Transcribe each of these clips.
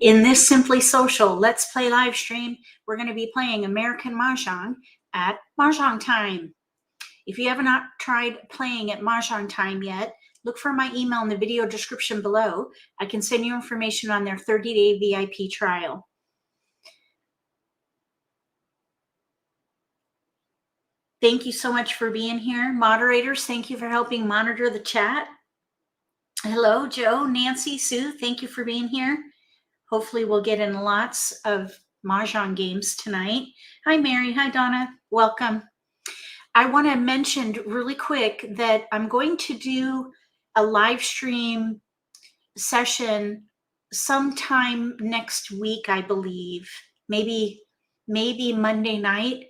In this Simply Social Let's Play live stream, we're going to be playing American Mahjong at Mahjong time. If you have not tried playing at Mahjong time yet, look for my email in the video description below. I can send you information on their 30-day VIP trial. Thank you so much for being here. Moderators, thank you for helping monitor the chat. Hello, Joe, Nancy, Sue, thank you for being here. Hopefully we'll get in lots of Mahjong games tonight. Hi, Mary. Hi, Donna. Welcome. I want to mention really quick that I'm going to do a live stream session sometime next week, I believe. Maybe Monday night.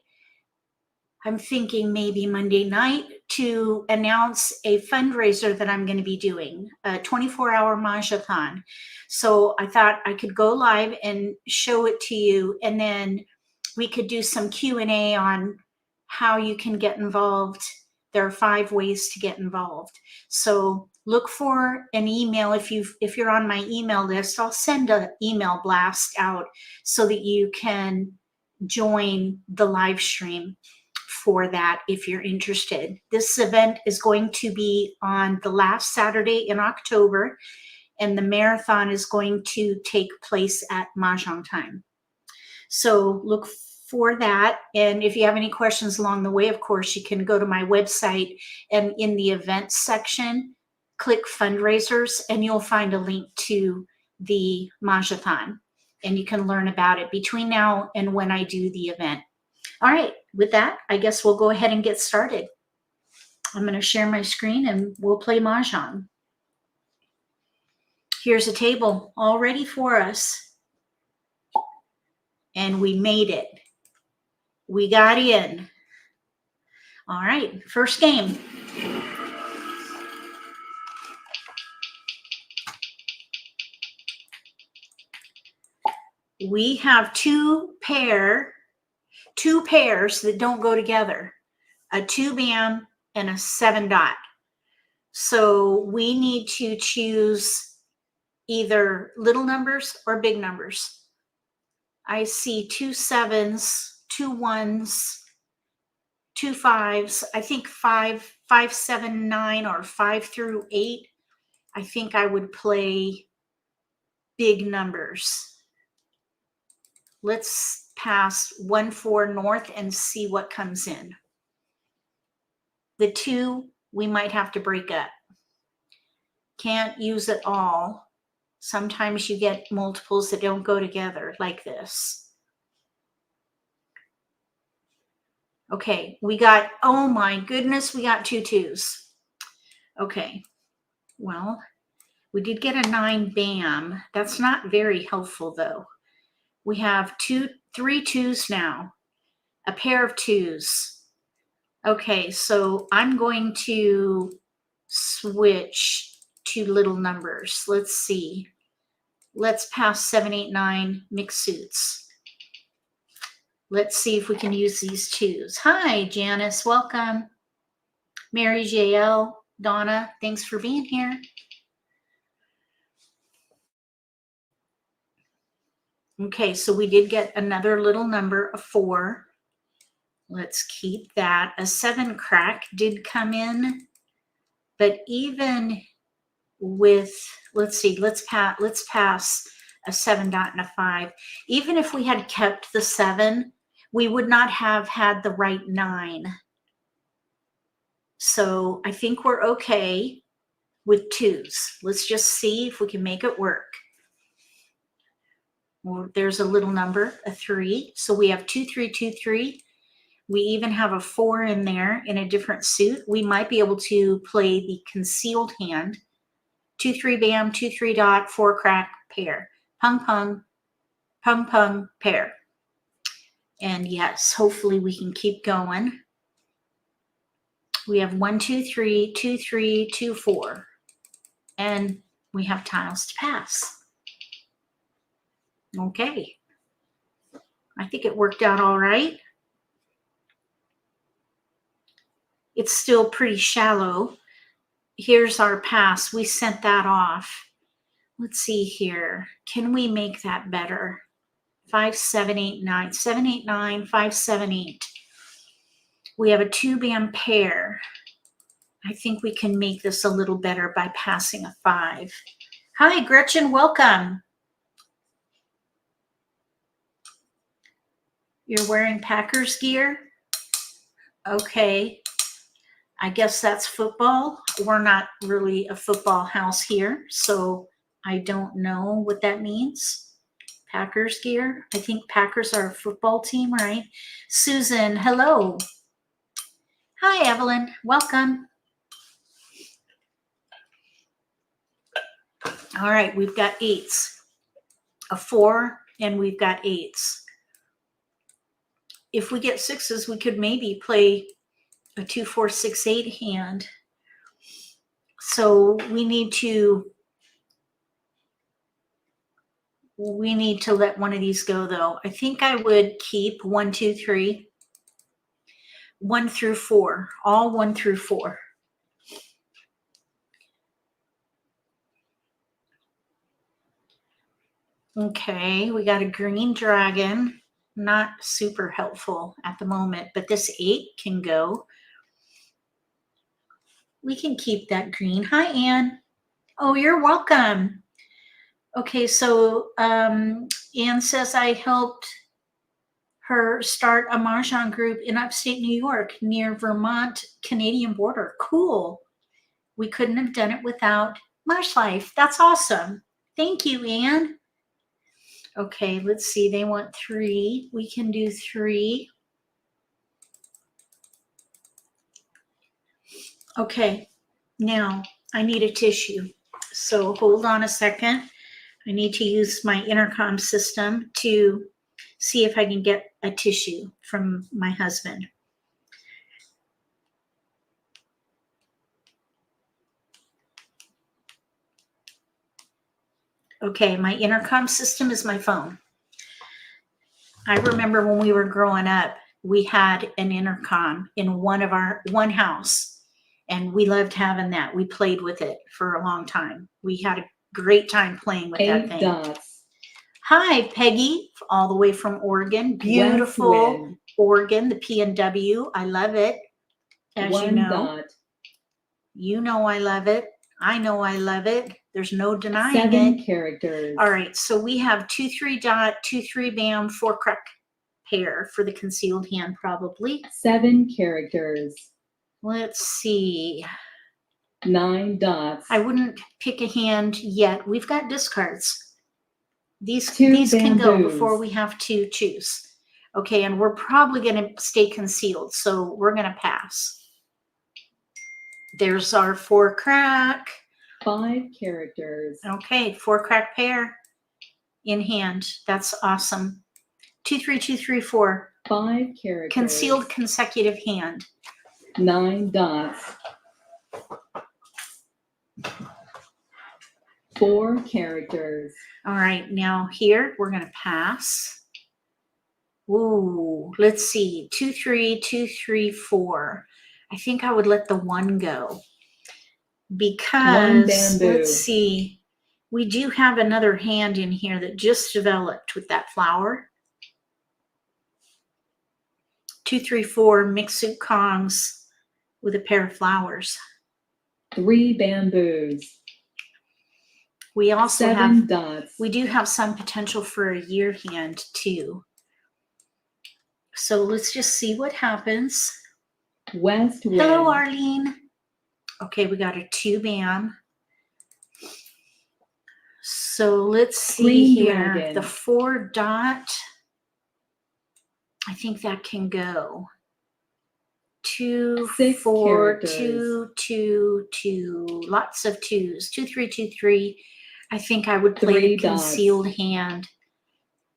I'm thinking maybe Monday night to announce a fundraiser that I'm going to be doing, a 24-hour Mahjathon. So I thought I could go live and show it to you, and then we could do some Q&A on how you can get involved. There are 5 ways to get involved. So look for an email. If you're on my email list, I'll send an email blast out so that you can join the live stream for that if you're interested. This event is going to be on the last Saturday in October, and the marathon is going to take place at Mahjong time. So look for that. And if you have any questions along the way, of course, you can go to my website, and in the events section, click fundraisers, and you'll find a link to the Mahjathon, and you can learn about it between now and when I do the event. All right, with that, I guess we'll go ahead and get started. I'm going to share my screen and we'll play Mahjong. Here's a table all ready for us. And we made it. We got in. All right, first game. We have two pairs that don't go together, a 2-bam and a 7-dot. So we need to choose either little numbers or big numbers. I see 2 7s, 2 1s, 2 5s. I think 5, 5, 7, 9, or 5 through 8. I think I would play big numbers. Let's pass 1 4 north and see what comes in. The 2 we might have to break up. Can't use it all. Sometimes you get multiples that don't go together like this. Okay, we got, oh my goodness, we got 2 2s. Okay, well, we did get a 9-bam. That's not very helpful though. We have 3 2s now, a pair of 2s. Okay, so I'm going to switch to little numbers. Let's see. Let's pass 7, 8, 9 mixed suits. Let's see if we can use these 2s. Hi, Janice, welcome. Mary JL, Donna, thanks for being here. Okay, so we did get another little number, a 4. Let's keep that. A 7 crack did come in, but even with, let's see, let's pass a 7 dot and a 5. Even if we had kept the 7, we would not have had the right 9. So I think we're okay with 2s. Let's just see if we can make it work. Well, there's a little number, a 3. So we have 2 3 2 3. We even have a 4 in there in a different suit. We might be able to play the concealed hand. 2 3 bam, 2 3 dot, 4 crack, pair. Pung pung, pung pung, pair. And yes, hopefully we can keep going. We have 1 2 3 2 3 2 4, and we have tiles to pass. Okay, I think it worked out all right. It's still pretty shallow. Here's our pass. We sent that off. Let's see here. Can we make that better? 5, 7, 8, 9. 7, 8, 9, 5, 7, 8. We have a 2-band pair. I think we can make this a little better by passing a 5. Hi, Gretchen, welcome. You're wearing Packers gear? Okay. I guess that's football. We're not really a football house here, so I don't know what that means. Packers gear. I think Packers are a football team, right? Susan, hello. Hi, Evelyn. Welcome. All right, we've got 8s. A 4, and we've got 8s. If we get 6s, we could maybe play a 2, 4, 6, 8 hand. So we need to let one of these go, though. I think I would keep 1, 2, 3, 1 through 4, all 1 through 4. Okay, we got a green dragon. Not super helpful at the moment, but this 8 can go. We can keep that green. Hi, Anne. Oh, you're welcome. Okay, so Anne says I helped her start a Mahjong group in upstate New York near Vermont Canadian border. Cool. We couldn't have done it without MAHJLIFE. That's awesome. Thank you, Anne. Okay, let's see. They want 3. We can do 3. Okay, now I need a tissue. So hold on a second. I need to use my intercom system to see if I can get a tissue from my husband. Okay, my intercom system is my phone. I remember when we were growing up, we had an intercom in one house, and we loved having that. We played with it for a long time. We had a great time playing with that thing. 8 dots. Hi, Peggy, all the way from Oregon. Beautiful Oregon, the PNW. I love it. As 1 you know. dot. You know I love it. I know I love it. There's no denying 7 it. characters. All right, so we have 2, 3 dot, 2, 3 bam, 4 crack pair for the concealed hand, probably. 7 characters. Let's see. 9 dots. I wouldn't pick a hand yet. We've got discards. These Two can go bamboos. before we have to choose. Okay, and we're probably going to stay concealed, so we're going to pass. There's our 4 crack. 5 characters. Okay, 4 crack pair in hand. That's awesome. 2, 3, 2, 3, 4. 5 characters. Concealed consecutive hand. 9 dots. 4 characters. All right, now here we're going to pass. Ooh, let's see. 2, 3, 2, 3, 4. I think I would let the 1 go because let's see. We do have another hand in here that just developed with that flower. 2, 3, 4 mixed kongs with a pair of flowers. 3 bamboos. We also 7 have dots. We do have some potential for a year hand too. So let's just see what happens. West wind. Hello, Arlene. Okay, we got a 2 bam. So let's see Green here. dragon. The 4 dot. I think that can go. 2, 6 4, characters. 2, 2, 2. Lots of 2s. 2, 3, 2, 3. I think I would play 3 the concealed hand.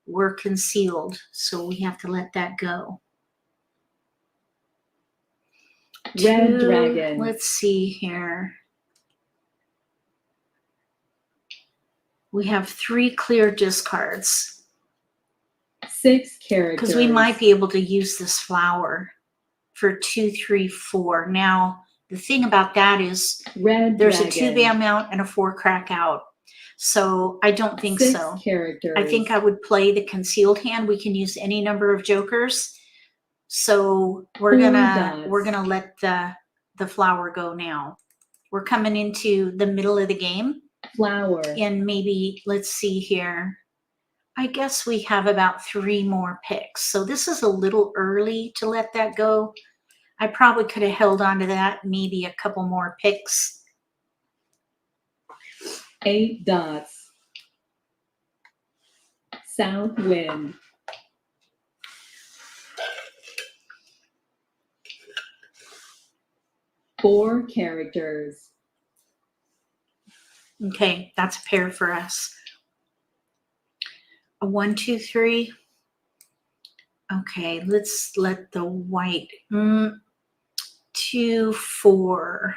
We're concealed, so we have to let that go. Red 2, dragon. let's see here. We have 3 clear discards. 6 characters. Because we might be able to use this flower for 2, 3, 4. Now, the thing about that is Red there's dragon. a 2 bam out and a 4 crack out. So I don't think 6 so. characters. I think I would play the concealed hand. We can use any number of jokers. So we're 4 gonna dots. let the flower go now. We're coming into the middle of the game. Flower. And maybe, let's see here. I guess we have about 3 more picks. So this is a little early to let that go. I probably could have held on to that, maybe a couple more picks. 8 dots. South wind. 4 characters. Okay, that's a pair for us. A 1, 2, 3. Okay, let's let the white. 2, 4,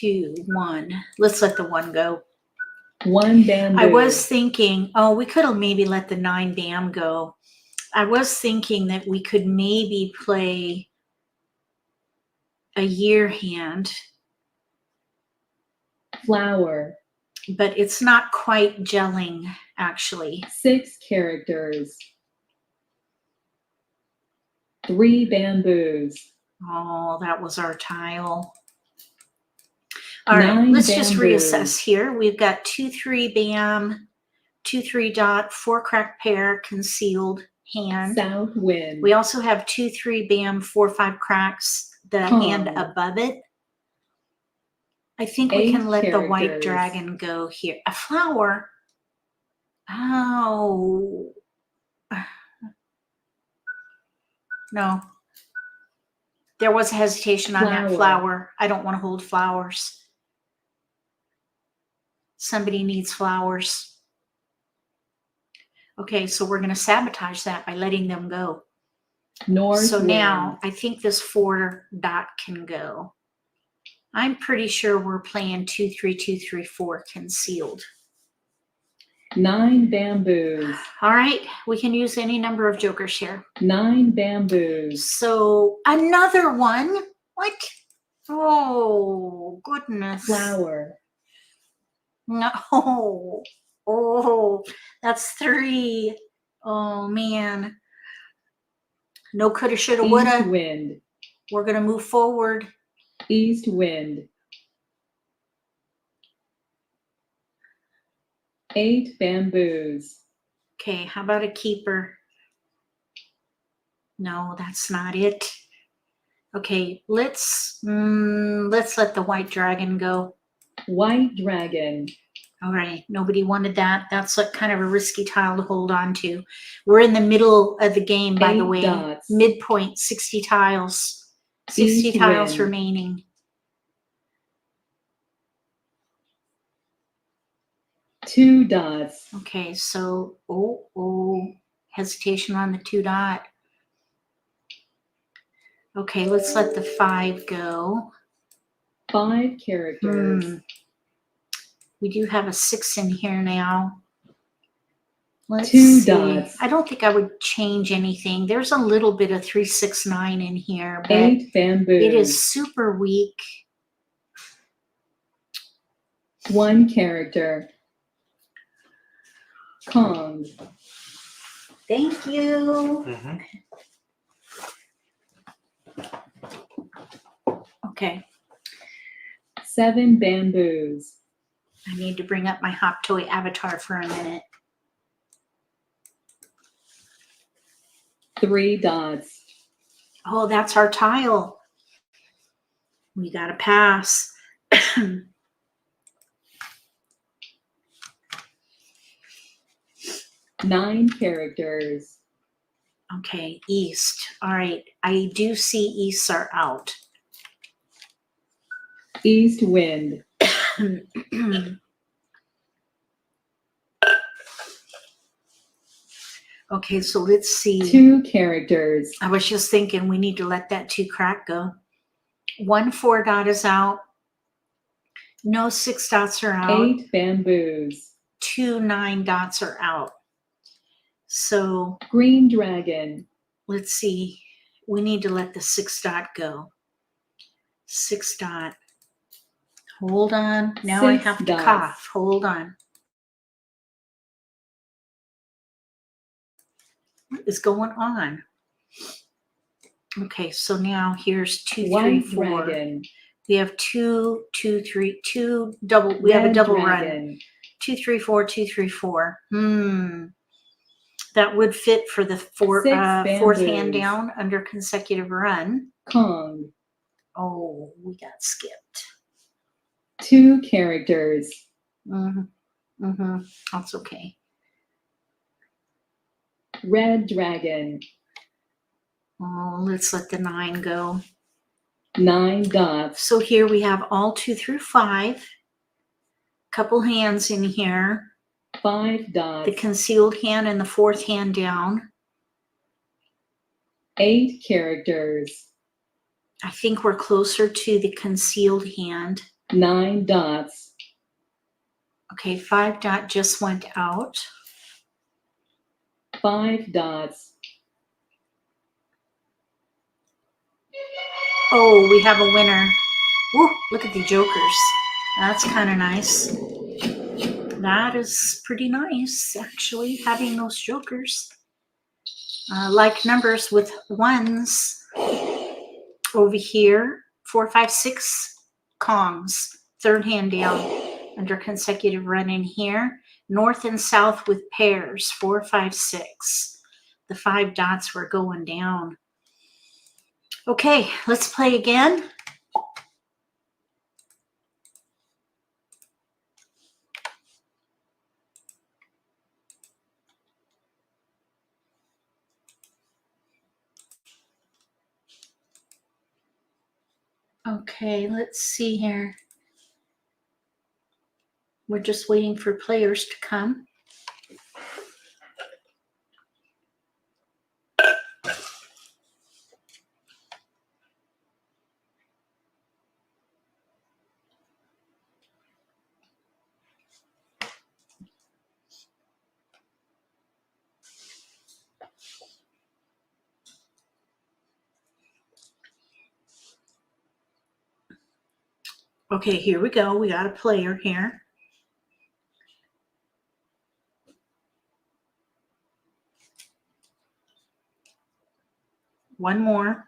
2, 1. Let's let the 1 go. 1 bamboo. I was thinking, oh, we could have maybe let the 9 bam go. I was thinking that we could maybe play a year hand. Flower. But it's not quite gelling, actually. 6 characters. 3 bamboos. Oh, that was our tile. All right, 9 let's just bamboos. reassess here. We've got 2, 3 bam, 2, 3 dot, 4 crack pair, concealed hand. South wind. We also have 2, 3 bam, 4, 5 cracks, the hand above it. I think we 8 can let the white characters. dragon go here. A flower. Oh. No. There was a hesitation on that flower. I don't want to hold flowers. Somebody needs flowers. Okay, so we're going to sabotage that by letting them go. North So wind. now I think this 4 dot can go. I'm pretty sure we're playing 2, 3, 2, 3, 4 concealed. 9 bamboos. All right, we can use any number of jokers here. 9 bamboos. So another one. What? Oh, goodness. Flower. No. Oh, that's 3. Oh, man. No coulda, shoulda, East woulda. wind. We're going to move forward. East wind. 8 bamboos. Okay, how about a keeper? No, that's not it. Okay, let's let the white dragon go. White dragon. All right, nobody wanted that. That's like kind of a risky tile to hold on to. We're in the middle of the game, by the 8 way. dots. Midpoint, 60 tiles. 60 East tiles wind. remaining. 2 dots. Okay, so, hesitation on the 2 dot. Okay, let's let the 5 go. 5 characters. We do have a 6 in here now. Let's 2 see. dots. I don't think I would change anything. There's a little bit of 3, 6, 9 in here, but 8 bamboos. it is super weak. 1 character. Kong. Thank you. Okay, 7 bamboos. I need to bring up my Hop Toy avatar for a minute. 3 dots. Oh, that's our tile. We got to pass. 9 characters. Okay, east. All right, I do see easts are out. East wind. Okay, so let's see. 2 characters. I was just thinking we need to let that 2 crack go. 1 4 dot is out. No 6 dots are out. 8 bamboos. 2 9 dots are out. So Green dragon. let's see. We need to let the 6 dot go. 6 dot. Hold on. Now I 6 have to dots. cough. Hold on. What is going on? Okay, so now here's 2, 3, White 4. dragon. We have 2, 2, 3, 2 double. We have a Red double run. dragon. 2, 3, 4, 2, 3, 4. That would fit for the fourth hand bamboos. down under consecutive run. Kong. Oh, we got skipped. 2 characters. That's okay. Red dragon. Oh, let's let the 9 go. 9 dots. So here we have all 2 through 5. Couple hands in here. 5 dots. The concealed hand and the fourth hand down. 8 characters. I think we're closer to the concealed hand. 9 dots. Okay, 5 dot just went out. 5 dots. Oh, we have a winner. Woo, look at the jokers. That's kind of nice. That is pretty nice, actually, having those jokers. Like numbers with 1s over here. 4, 5, 6 Kongs. Third hand down under consecutive run in here. North and south with pairs. 4, 5, 6. The 5 dots were going down. Okay, let's play again. Okay, let's see here. We're just waiting for players to come. Okay, here we go. We got a player here. One more.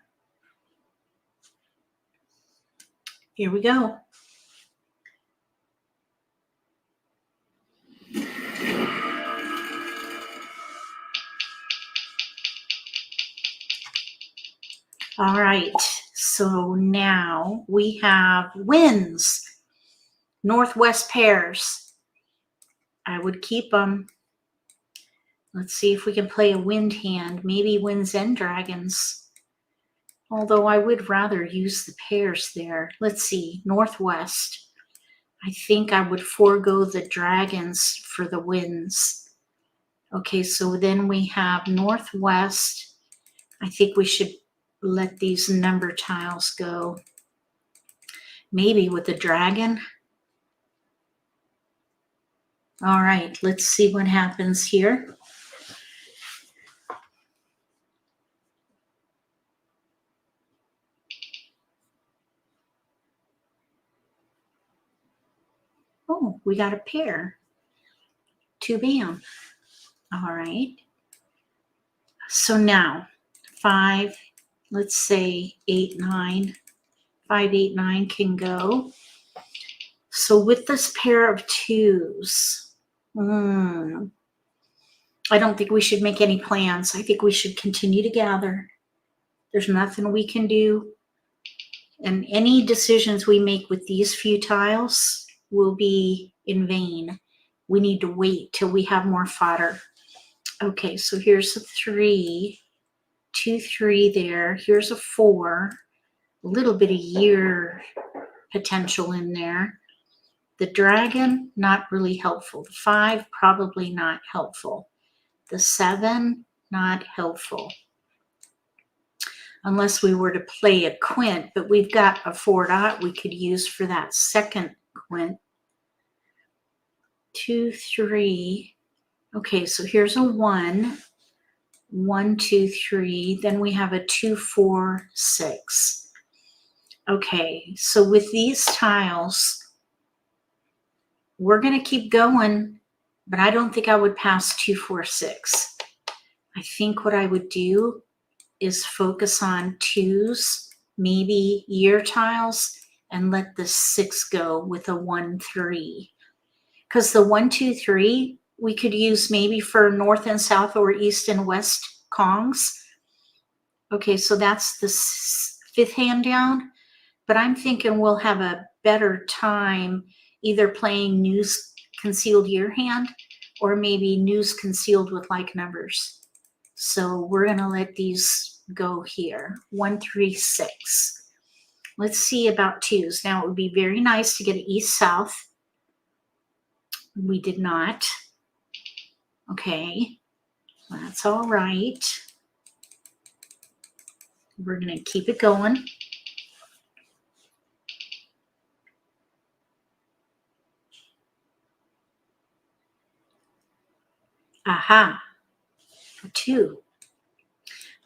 Here we go. All right, so now we have winds, northwest pairs. I would keep them. Let's see if we can play a wind hand, maybe winds and dragons. Although I would rather use the pairs there. Let's see, northwest. I think I would forego the dragons for the winds. Okay, so then we have northwest. I think we should let these number tiles go. Maybe with the dragon. All right, let's see what happens here. Oh, we got a pair. 2 bam. All right. So now 5, let's say 8, 9. 5, 8, 9 can go. So with this pair of 2s, I don't think we should make any plans. I think we should continue to gather. There's nothing we can do. And any decisions we make with these few tiles will be in vain. We need to wait till we have more fodder. Okay, so here's a 3, 2, 3 there. Here's a 4, a little bit of year potential in there. The dragon, not really helpful. The 5, probably not helpful. The 7, not helpful. Unless we were to play a quint, but we've got a 4 dot we could use for that second quint. 2, 3. Okay, so here's a 1. 1, 2, 3. Then we have a 2, 4, 6. Okay, so with these tiles, we're going to keep going, but I don't think I would pass 2, 4, 6. I think what I would do is focus on 2s, maybe year tiles, and let the 6 go with a 1, 3. Because the 1, 2, 3, we could use maybe for north and south or east and west congs. Okay, so that's the 5th hand down. But I'm thinking we'll have a better time either playing news concealed year hand or maybe news concealed with like numbers. So we're going to let these go here. 1, 3, 6. Let's see about 2s. Now it would be very nice to get an east-south. We did not. Okay, that's all right. We're going to keep it going. Aha, 2.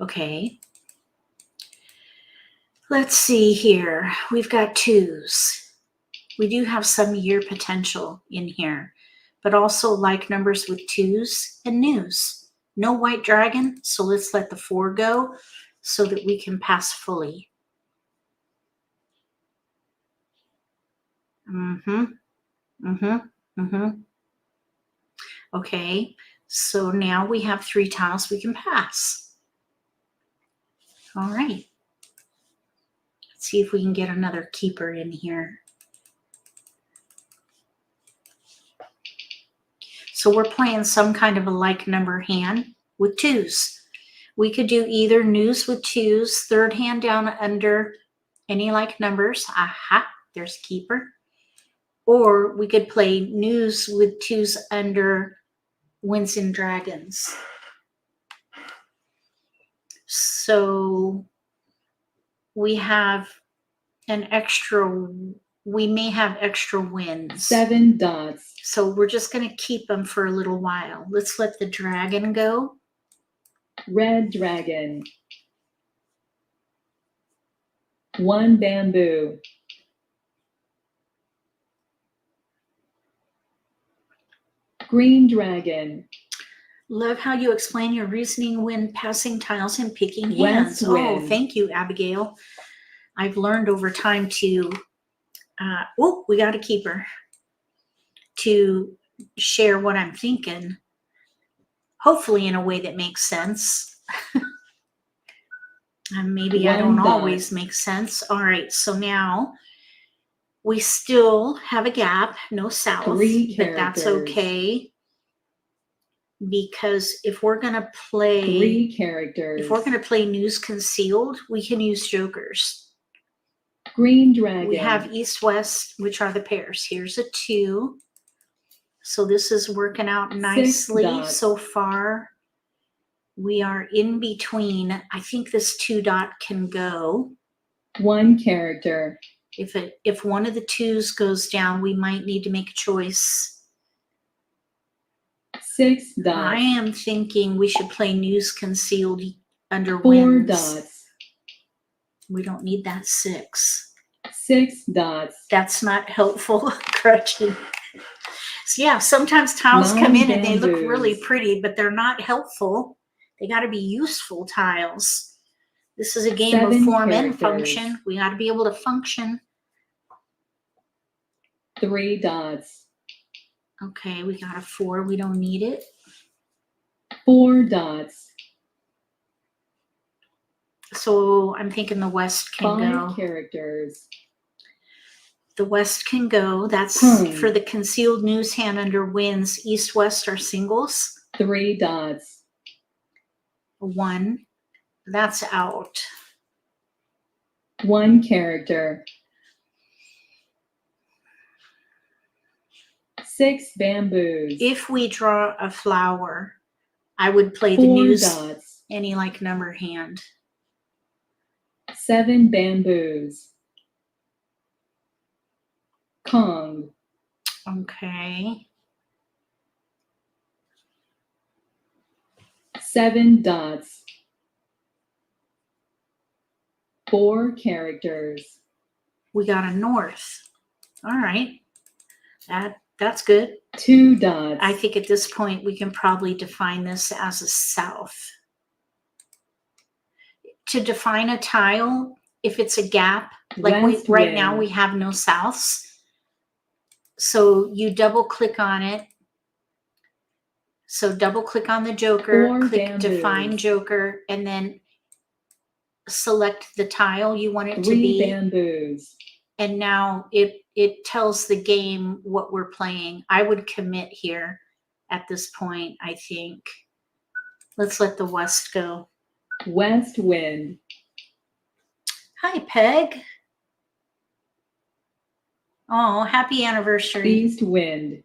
Okay. Let's see here. We've got 2s. We do have some year potential in here, but also like numbers with 2s and news. No white dragon, so let's let the 4 go so that we can pass fully. Okay, so now we have 3 tiles we can pass. All right. Let's see if we can get another keeper in here. So we're playing some kind of a like number hand with 2s. We could do either news with 2s, 3rd hand down under any like numbers. Aha, there's a keeper. Or we could play news with 2s under winds and dragons. So we have an extra, we may have extra wins. 7 dots. So we're just going to keep them for a little while. Let's let the dragon go. Red dragon. 1 bamboo. Green dragon. Love how you explain your reasoning when passing tiles and picking hands. West wind. Oh, thank you, Abigail. I've learned over time to, oh, we got a keeper, to share what I'm thinking, hopefully in a way that makes sense. And maybe I don't always make sense. All right, so now we still have a gap, no south, 3 but that's characters. okay. Because if we're going to play 3 characters. If we're going to play news concealed, we can use jokers. Green dragon. We have east-west, which are the pairs. Here's a 2. So this is working out nicely so far. We are in between. I think this 2 dot can go. 1 character. If one of the 2s goes down, we might need to make a choice. 6 dots. I am thinking we should play news concealed under 4 winds. dots. We don't need that 6. 6 dots. That's not helpful. Crutching. So yeah, sometimes tiles come in and they look really pretty, but they're not helpful. They got to be useful tiles. This is a game of form and function. We got to be able to function. 3 dots. Okay, we got a 4. We don't need it. 4 dots. So I'm thinking the west can 5 go. characters. The west can go. That's for the concealed news hand under winds. East-west are singles. 3 dots. 1. That's out. 1 character. 6 bamboos. If we draw a flower, I would play 4 the news dots. any like number hand. 7 bamboos. Kong. Okay. 7 dots. 4 characters. We got a north. All right. That's good. 2 dots. I think at this point we can probably define this as a south. to define a tile, if it's a gap, like West right now wind. we have no souths. So you double click on it. So double click on the joker, 4 click define bamboos. joker, and then select the tile you want it to 3 be. bamboos. And now it tells the game what we're playing. I would commit here at this point, I think. Let's let the west go. West wind. Hi, Peg. Oh, happy anniversary. East wind.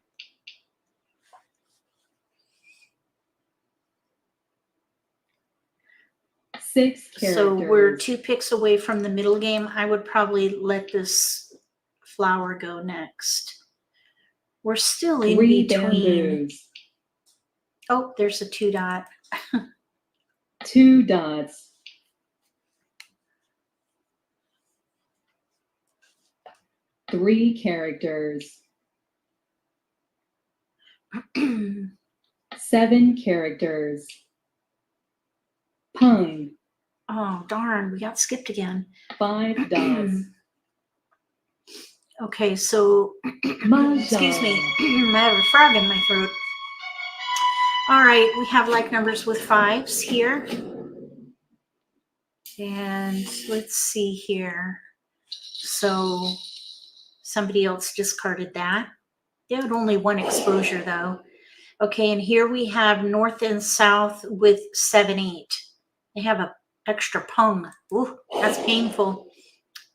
Six characters. So we're 2 picks away from the middle game. I would probably let this flower go next. We're still in 3 between. bamboos. Oh, there's a 2 dot. 2 dots. 3 characters. 7 characters. Pung. Oh, darn, we got skipped again. 5 dots. Okay, so, Mahj. excuse me, I have a frog in my throat. All right, we have like numbers with 5s here. And let's see here. So somebody else discarded that. They had only 1 exposure though. Okay, and here we have north and south with 7, 8. They have a extra pung. Ooh, that's painful.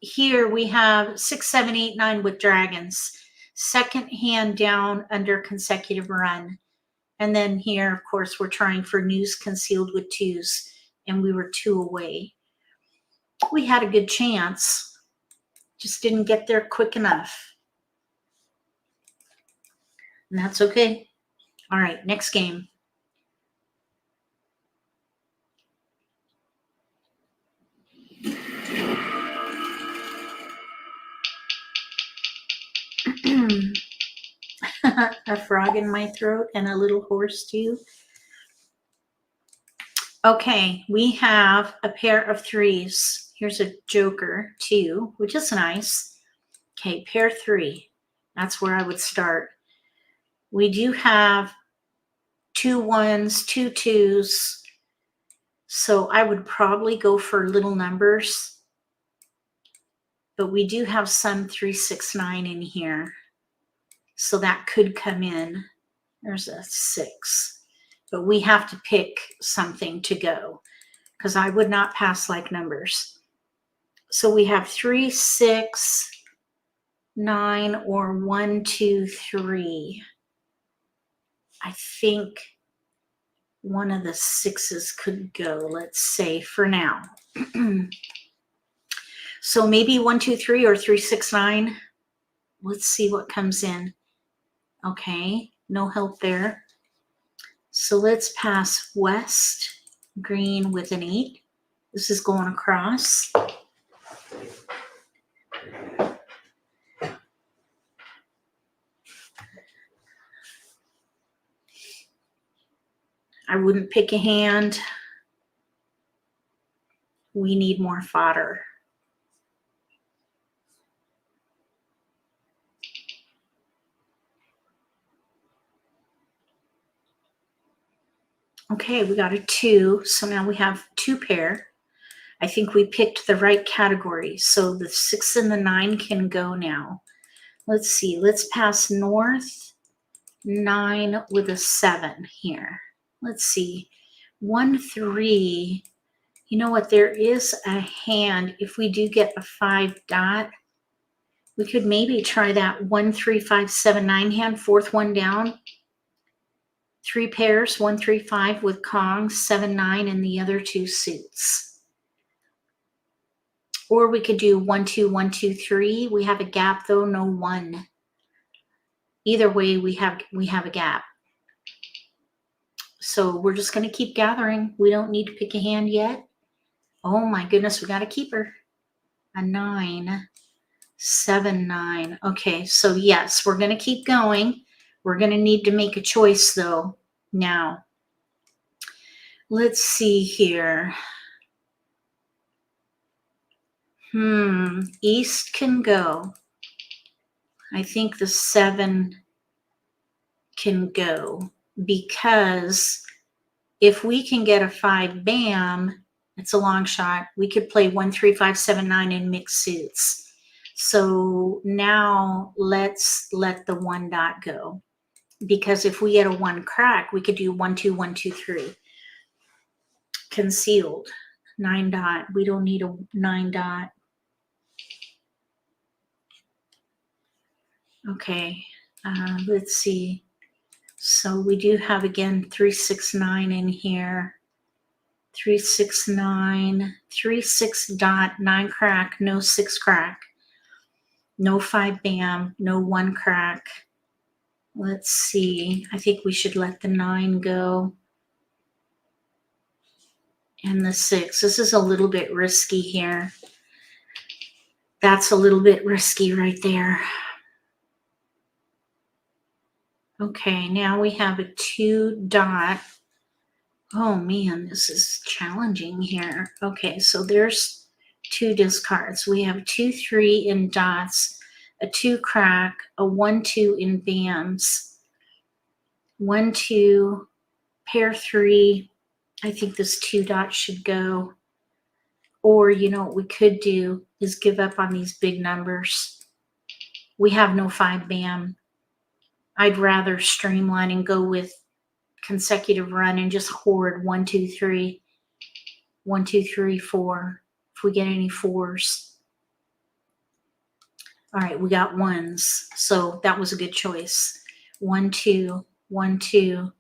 Here we have 6, 7, 8, 9 with dragons. Second hand down under consecutive run. And then here, of course, we're trying for news concealed with 2s, and we were 2 away. We had a good chance, just didn't get there quick enough. And that's okay. All right, next game. A frog in my throat and a little horse too. Okay, we have a pair of 3s. Here's a joker, 2, which is nice. Okay, pair 3. That's where I would start. We do have 2 1s, 2 2s. So I would probably go for little numbers. But we do have some 3, 6, 9 in here. So that could come in. There's a 6. But we have to pick something to go because I would not pass like numbers. So we have 3, 6, 9, or 1, 2, 3. I think one of the 6s could go, let's say, for now. So maybe 1, 2, 3 or 3, 6, 9. Let's see what comes in. Okay, no help there. So let's pass west, green with an 8. This is going across. I wouldn't pick a hand. We need more fodder. Okay, we got a 2, so now we have 2 pair. I think we picked the right category, so the 6 and the 9 can go now. Let's see, let's pass north, 9 with a 7 here. Let's see, 1, 3. You know what, there is a hand. If we do get a 5 dot, we could maybe try that 1, 3, 5, 7, 9 hand, 4th one down. 3 pairs, 1, 3, 5 with Kong, 7, 9, and the other 2 suits. Or we could do 1, 2, 1, 2, 3. We have a gap though, no 1. Either way, we have a gap. So we're just going to keep gathering. We don't need to pick a hand yet. Oh my goodness, we got a keeper. A 9, 7, 9. Okay, so yes, we're going to keep going. We're going to need to make a choice though now. Let's see here. East can go. I think the 7 can go, because if we can get a 5 bam, it's a long shot. We could play 1, 3, 5, 7, 9 in mixed suits. So now let's let the 1 dot go, because if we get a 1 crack, we could do 1, 2, 1, 2, 3. Concealed. 9 dot. We don't need a 9 dot. Okay, let's see. So we do have, again, 3, 6, 9 in here. 3, 6, 9, 3, 6 dot, 9 crack, no 6 crack, no 5 bam, no 1 crack. Let's see. I think we should let the 9 go. And the 6. This is a little bit risky here. That's a little bit risky right there. Okay, now we have a 2 dot. Oh man, this is challenging here. Okay, so there's 2 discards. We have 2, 3 in dots, a 2 crack, a 1, 2 in bams, 1, 2, pair 3. I think this 2 dot should go. Or, you know, what we could do is give up on these big numbers. We have no 5 bam. I'd rather streamline and go with consecutive run and just hoard 1, 2, 3, 1, 2, 3, 4. If we get any 4s. All right, we got 1s, so that was a good choice. 1, 2, 1, 2,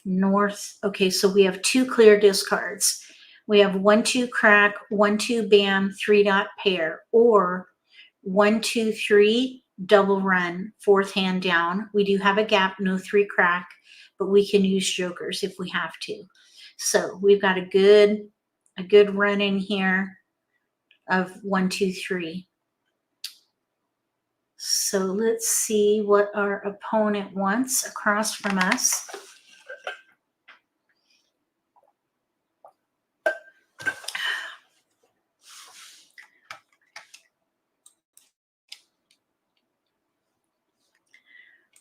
north. Okay, so we have 2 clear discards. We have 1, 2 crack, 1, 2 bam, 3 dot pair, or 1, 2, 3 double run, 4th hand down. We do have a gap, no 3 crack, but we can use jokers if we have to. So we've got a good run in here of 1, 2, 3. So let's see what our opponent wants across from us.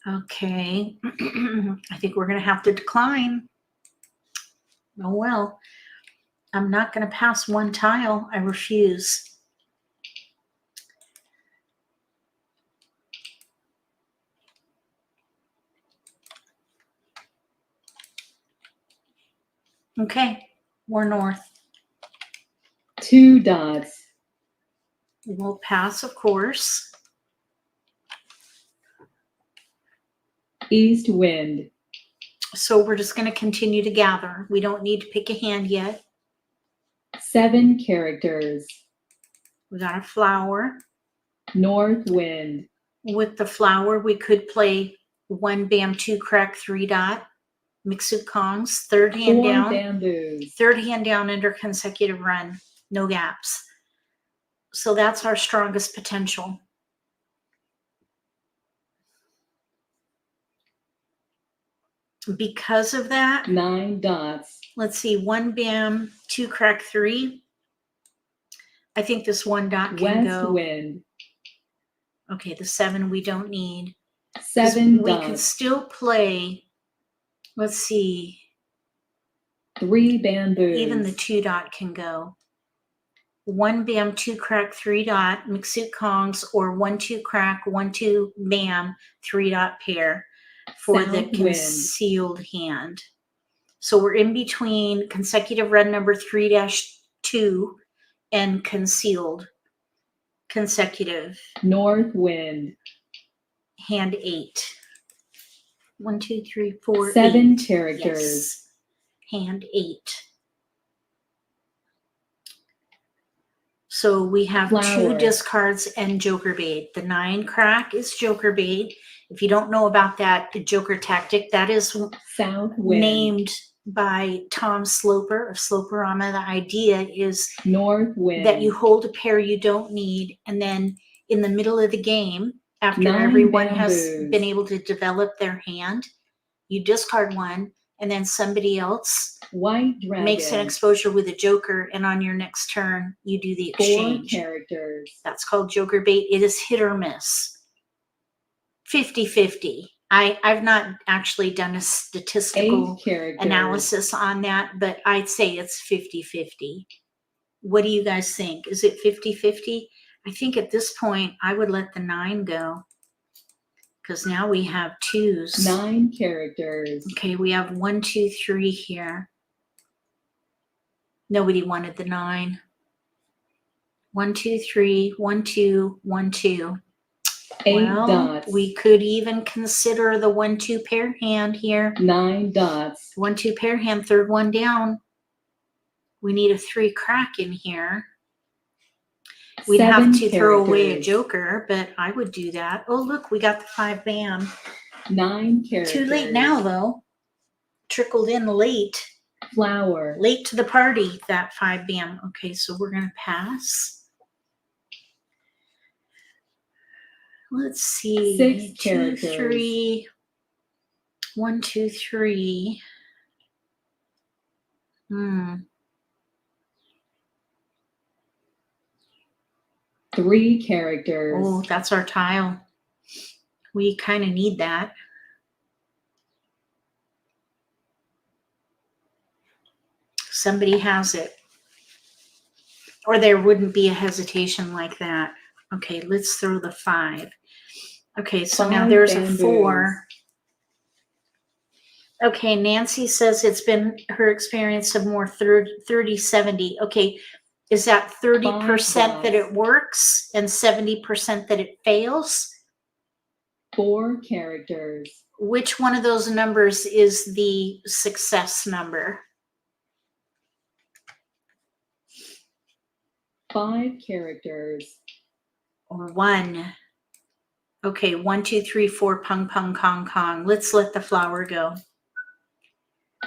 Okay, I think we're going to have to decline. Oh well, I'm not going to pass 1 tile. I refuse. Okay, we're north. 2 dots. We'll pass, of course. East wind. So we're just going to continue to gather. We don't need to pick a hand yet. 7 characters. We got a flower. North wind. With the flower, we could play 1 bam, 2 crack, 3 dot. Mixed kongs, 3rd hand 4 down. bamboos. 3rd hand down under consecutive run. No gaps. So that's our strongest potential. Because of that, 9 dots. let's see, 1 bam, 2 crack, 3. I think this 1 dot can West go. wind. Okay, the 7 we don't need. 7 We dots. can still play, let's see, 3 bamboos. even the 2 dot can go. 1 bam, 2 crack, 3 dot, mixed kongs, or 1, 2 crack, 1, 2 bam, 3 dot pair for South the wind. concealed hand. So we're in between consecutive run number 3-2 and concealed consecutive. North wind. Hand 8. 1, 2, 3, 4, 7 8. characters. Yes. Hand 8. So we have Flower. 2 discards and joker bait. The 9 crack is joker bait. If you don't know about that, the joker tactic, that is South wind. named by Tom Sloper of Sloperama. The idea is North wind. that you hold a pair you don't need, and then in the middle of the game, after 9 everyone has bamboos. been able to develop their hand, you discard 1, and then somebody else White dragon. makes an exposure with a joker, and on your next turn, you do the 4 exchange. characters. That's called joker bait. It is hit or miss. 50-50. I've not actually done a 8 statistical characters. analysis on that, but I'd say it's 50-50. What do you guys think? Is it 50-50? I think at this point, I would let the 9 go, because now we have 2s. 9 characters. Okay, we have 1, 2, 3 here. Nobody wanted the 9. 1, 2, 3, 1, 2, 1, 2. 8 Well, dots. we could even consider the 1, 2 pair hand here. 9 dots. 1, 2 pair hand, third one down. We need a 3 crack in here. We'd 7 have to throw away a characters. joker, but I would do that. Oh, look, we got the 5 bam. 9 characters. Too late now, though. Trickled in late. Flower. Late to the party, that 5 bam. Okay, so we're going to pass. Let's see. 6 2, characters. 3. 1, 2, 3. 3 characters. Oh, that's our tile. We kind of need that. Somebody has it. Or there wouldn't be a hesitation like that. Okay, let's throw the 5. Okay, so now 5 there's bamboos. a 4. Okay, Nancy says it's been her experience of more 30-70. Okay, is that 30% that it works and 70% that it fails? 4 characters. Which one of those numbers is the success number? 5 characters. Or 1? Okay, 1, 2, 3, 4, pung, pung, kong, kong. Let's let the flower go.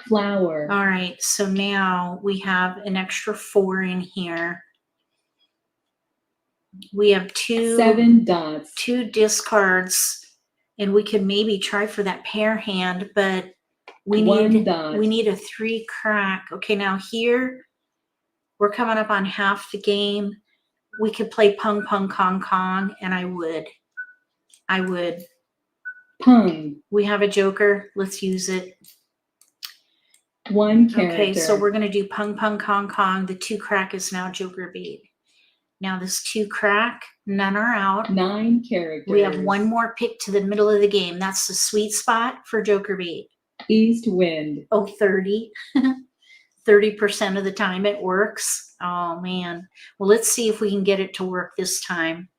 Flower. All right, so now we have an extra 4 in here. We have 7 dots. 2 discards, and we could maybe try for that pair hand, but we 1 dot. need a 3 crack. Okay, now here we're coming up on half the game. We could play pung, pung, kong, kong, and I would. Pung. We have a joker. Let's use it. 1 character. Okay, so we're going to do pung, pung, kong, kong. The 2 crack is now joker bait. Now this 2 crack, none are out. 9 characters. We have 1 more pick to the middle of the game. That's the sweet spot for joker bait. East wind. Oh, 30. 30% of the time it works. Oh, man. Well, let's see if we can get it to work this time.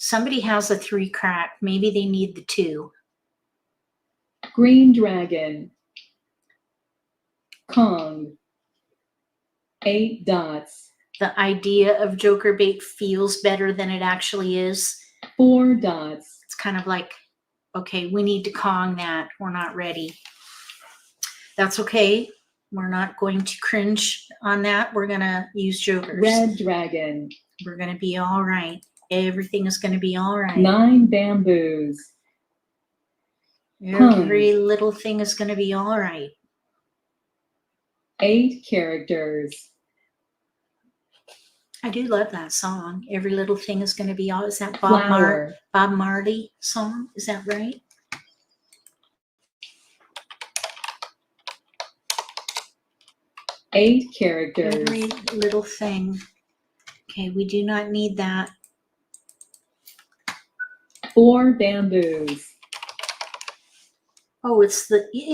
Somebody has a 3 crack. Maybe they need the 2. Green dragon. Kong. 8 dots. The idea of joker bait feels better than it actually is. 4 dots. It's kind of like, okay, we need to Kong that. We're not ready. That's okay. We're not going to cringe on that. We're going to use jokers. Red dragon. We're going to be all right. Everything is going to be all right. 9 bamboos. Every little thing is going to be all right. 8 characters. I do love that song. Every little thing is going to be all. Is that Flower. Bob Marley song? Is that right? Eight characters. Every little thing. Okay, we do not need that. 4 bamboos. Oh, it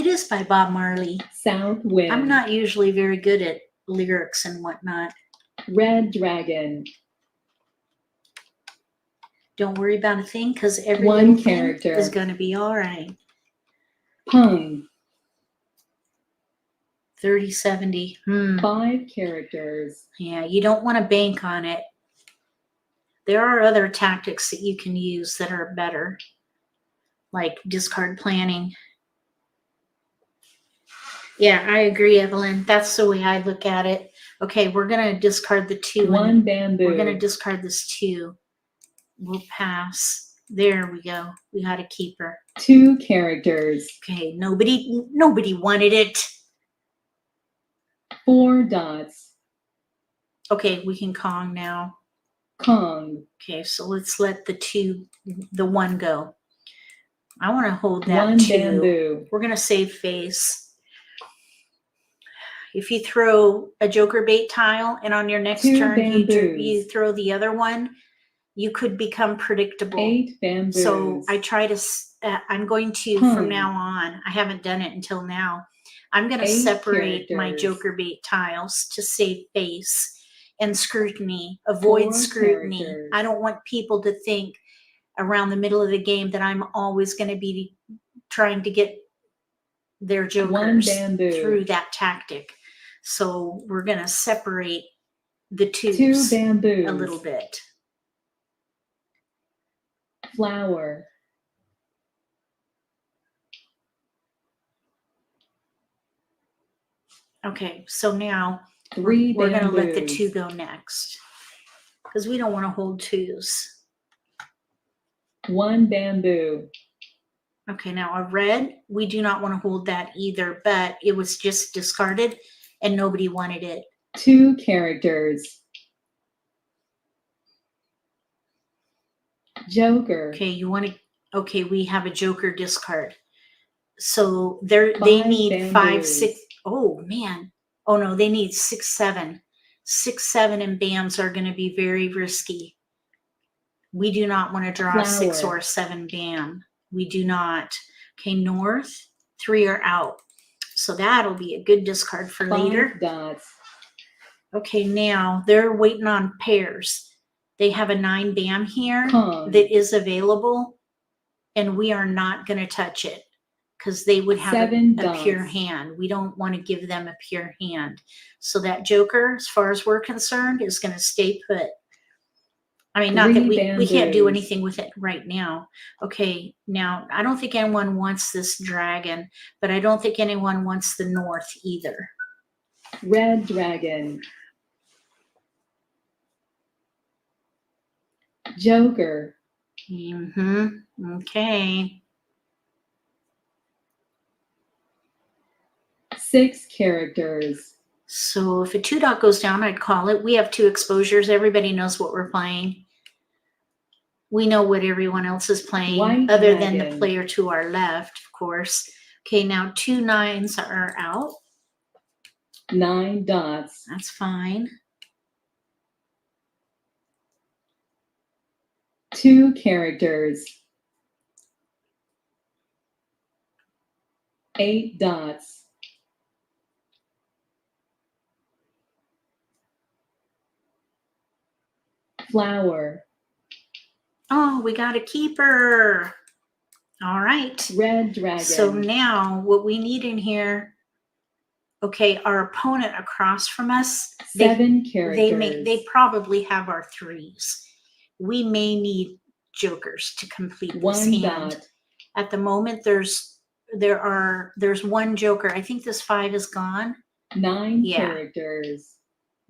is by Bob Marley. South wind. I'm not usually very good at lyrics and whatnot. Red dragon. Don't worry about a thing, because every 1 little thing character. is going to be all right. Pung. 30-70. 5 characters. Yeah, you don't want to bank on it. There are other tactics that you can use that are better, like discard planning. Yeah, I agree, Evelyn. That's the way I look at it. Okay, we're going to discard the 2. 1 bamboo. We're going to discard this 2. We'll pass. There we go. We got a keeper. 2 characters. Okay, nobody wanted it. 4 dots. Okay, we can Kong now. Kong. Okay, so let's let the 1 go. I want to hold that 1 2. bamboo. We're going to save face. If you throw a joker bait tile and on your next 2 turn you bamboos. throw the other one, you could become predictable. 8 bamboos. So I try to, I'm going to, from now on, I haven't done it until now, I'm going to 8 separate my characters. joker bait tiles to save face and scrutiny, avoid 4 scrutiny. characters. I don't want people to think around the middle of the game that I'm always going to be trying to get their 1 jokers bamboo. through that tactic. So we're going to separate the 2 twos bamboos. a little bit. Flower. Okay, so now 3 we're going to let the bamboos. 2 go next because we don't want to hold 2s. 1 bamboo. Okay, now a red, we do not want to hold that either, but it was just discarded and nobody wanted it. 2 characters. Joker. Okay, you want to, okay, we have a joker discard. So they 5 need 5, bamboos. 6. Oh man. Oh no, they need 6, 7. 6, 7 and bams are going to be very risky. We do not want to draw a 6 Flower. or a 7 bam. We do not. Okay, north, 3 are out. So that'll be a good discard for 5 later. dots. Okay, now they're waiting on pairs. They have a 9 bam here Kong. that is available, and we are not going to touch it because they would have 7 a pure dots. hand. We don't want to give them a pure hand. So that joker, as far as we're concerned, is going to stay put. I mean, not that 3 we can't do bamboos. anything with it right now. Okay, now I don't think anyone wants this dragon, but I don't think anyone wants the north either. Red dragon. Joker. Okay. 6 characters. So if a 2 dot goes down, I'd call it. We have 2 exposures. Everybody knows what we're playing. We know what everyone else is playing, White other than the dragon. player to our left, of course. Okay, now 2 9s are out. 9 dots. That's fine. 2 characters. 8 dots. Flower. Oh, we got a keeper. All right. Red dragon. So now what we need in here, okay, our opponent across from us, 7 characters. they probably have our 3s. We may need jokers to complete this 1 hand. dot. At the moment, there's 1 joker. I think this 5 is gone. 9 Yeah. characters.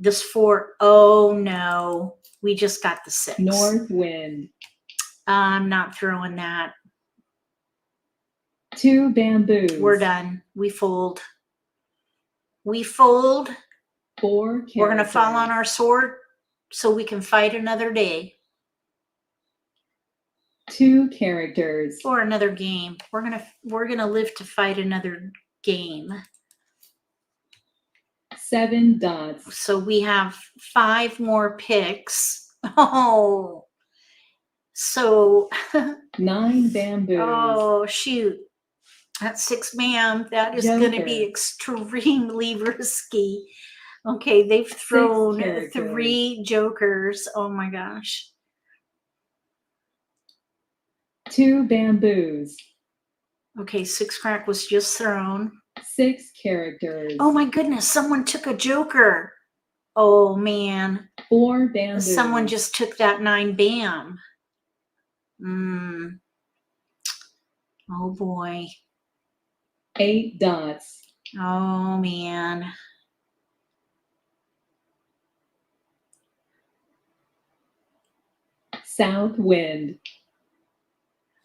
This 4, oh no, we just got the 6. North wind. I'm not throwing that. 2 bamboos. We're done. We fold. We fold. 4 characters. We're going to fall on our sword so we can fight another day. 2 characters. Or another game. We're gonna live to fight another game. 7 dots. So we have 5 more picks. Oh, so 9 bamboos. oh shoot, that's 6 bam. That is going to be Joker. extremely risky. Okay, they've thrown 6 characters. 3 jokers. Oh my gosh. 2 bamboos. Okay, 6 crack was just thrown. 6 characters. Oh my goodness, someone took a joker. Oh man. 4 bamboos. Someone just took that 9 bam. Oh boy. 8 dots. Oh man. South wind.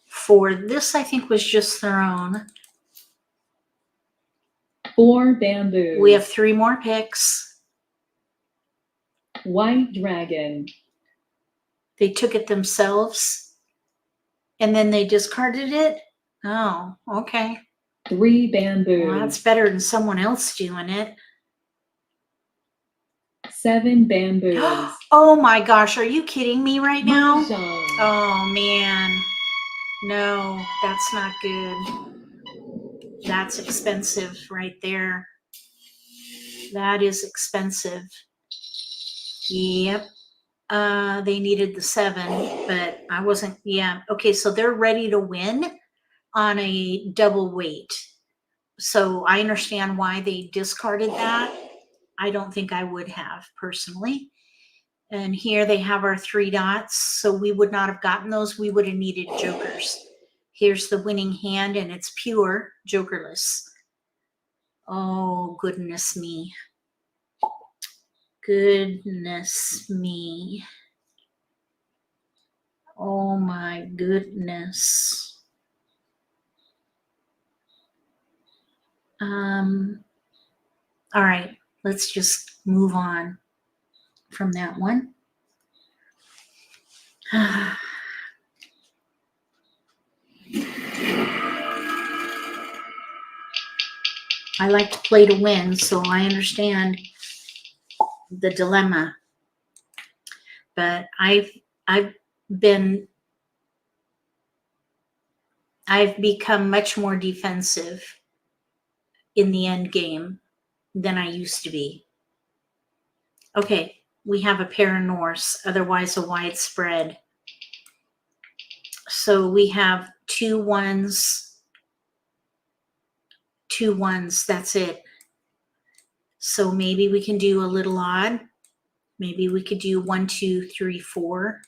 For this, I think was just thrown. 4 bamboos. We have 3 more picks. White dragon. They took it themselves and then they discarded it. Oh, okay. 3 bamboos. Well, that's better than someone else doing it. 7 bamboos. Oh my gosh, are you kidding me right now? Mahjong. Oh man. No, that's not good. That's expensive right there. That is expensive. Yep. They needed the 7, but I wasn't. Yeah. Okay. So they're ready to win on a double weight. So I understand why they discarded that. I don't think I would have personally. And here they have our 3 dots. So we would not have gotten those. We would have needed jokers. Here's the winning hand and it's pure jokerless. Oh, goodness me. Goodness me. Oh my goodness. All right, let's just move on from that one. I like to play to win, so I understand the dilemma. But I've become much more defensive in the end game than I used to be. Okay, we have a pair of Norse, otherwise a widespread. So we have 2 1s, 2 1s, that's it. So maybe we can do a little odd. Maybe we could do 1, 2, 3, 4.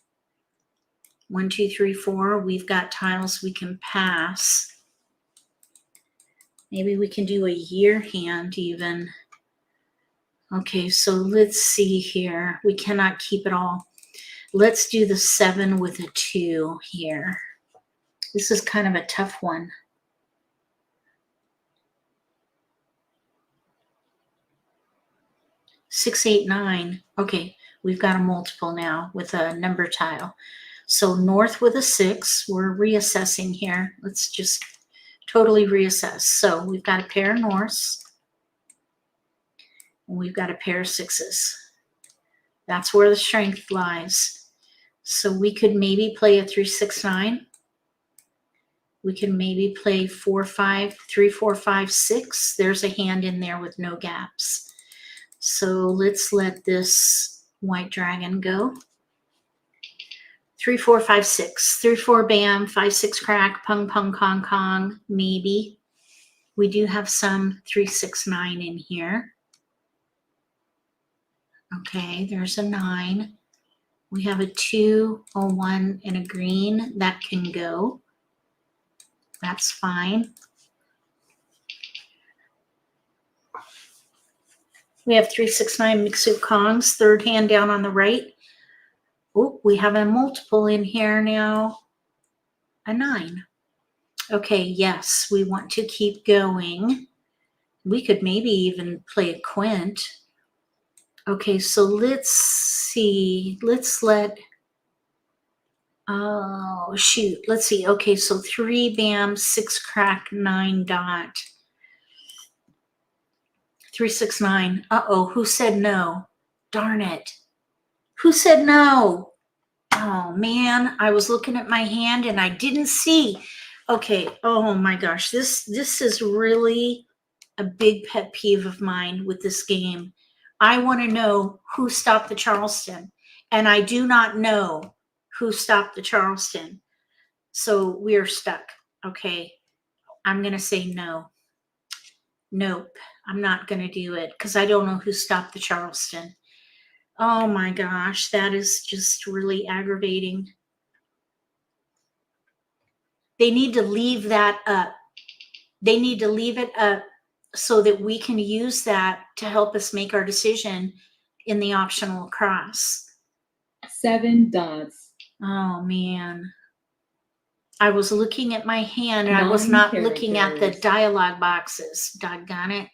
1, 2, 3, 4. We've got tiles we can pass. Maybe we can do a year hand even. Okay, so let's see here. We cannot keep it all. Let's do the 7 with a 2 here. This is kind of a tough one. Six, 8, 9. Okay, we've got a multiple now with a number tile. So north with a 6. We're reassessing here. Let's just totally reassess. So we've got a pair of Norths. And we've got a pair of 6s. That's where the strength lies. So we could maybe play a 3, 6, 9. We can maybe play 4, 5, 3, 4, 5, 6. There's a hand in there with no gaps. So let's let this white dragon go. 3, 4, 5, 6. 3, 4, bam. 5, 6, crack. Pung, pung, kong, kong. Maybe. We do have some 3, 6, 9 in here. Okay, there's a 9. We have a 2, a 1, and a green. That can go. That's fine. We have 3, 6, 9 mixed kongs. Third hand down on the right. Oh, we have a multiple in here now. A 9. Okay, yes, we want to keep going. We could maybe even play a quint. Okay, so let's see. Let's let, oh, shoot. Let's see. Okay, so 3 bam, 6 crack, 9 dot. 3, 6, 9. Uh-oh, who said no? Darn it. Who said no? Oh, man, I was looking at my hand and I didn't see. Okay, oh my gosh, this is really a big pet peeve of mine with this game. I want to know who stopped the Charleston, and I do not know who stopped the Charleston. So we're stuck. Okay, I'm going to say no. Nope, I'm not going to do it because I don't know who stopped the Charleston. Oh my gosh, that is just really aggravating. They need to leave that up. They need to leave it up so that we can use that to help us make our decision in the optional cross. 7 dots. Oh man. I was looking at my hand and I was 9 not looking at the characters. dialogue boxes. Doggone it.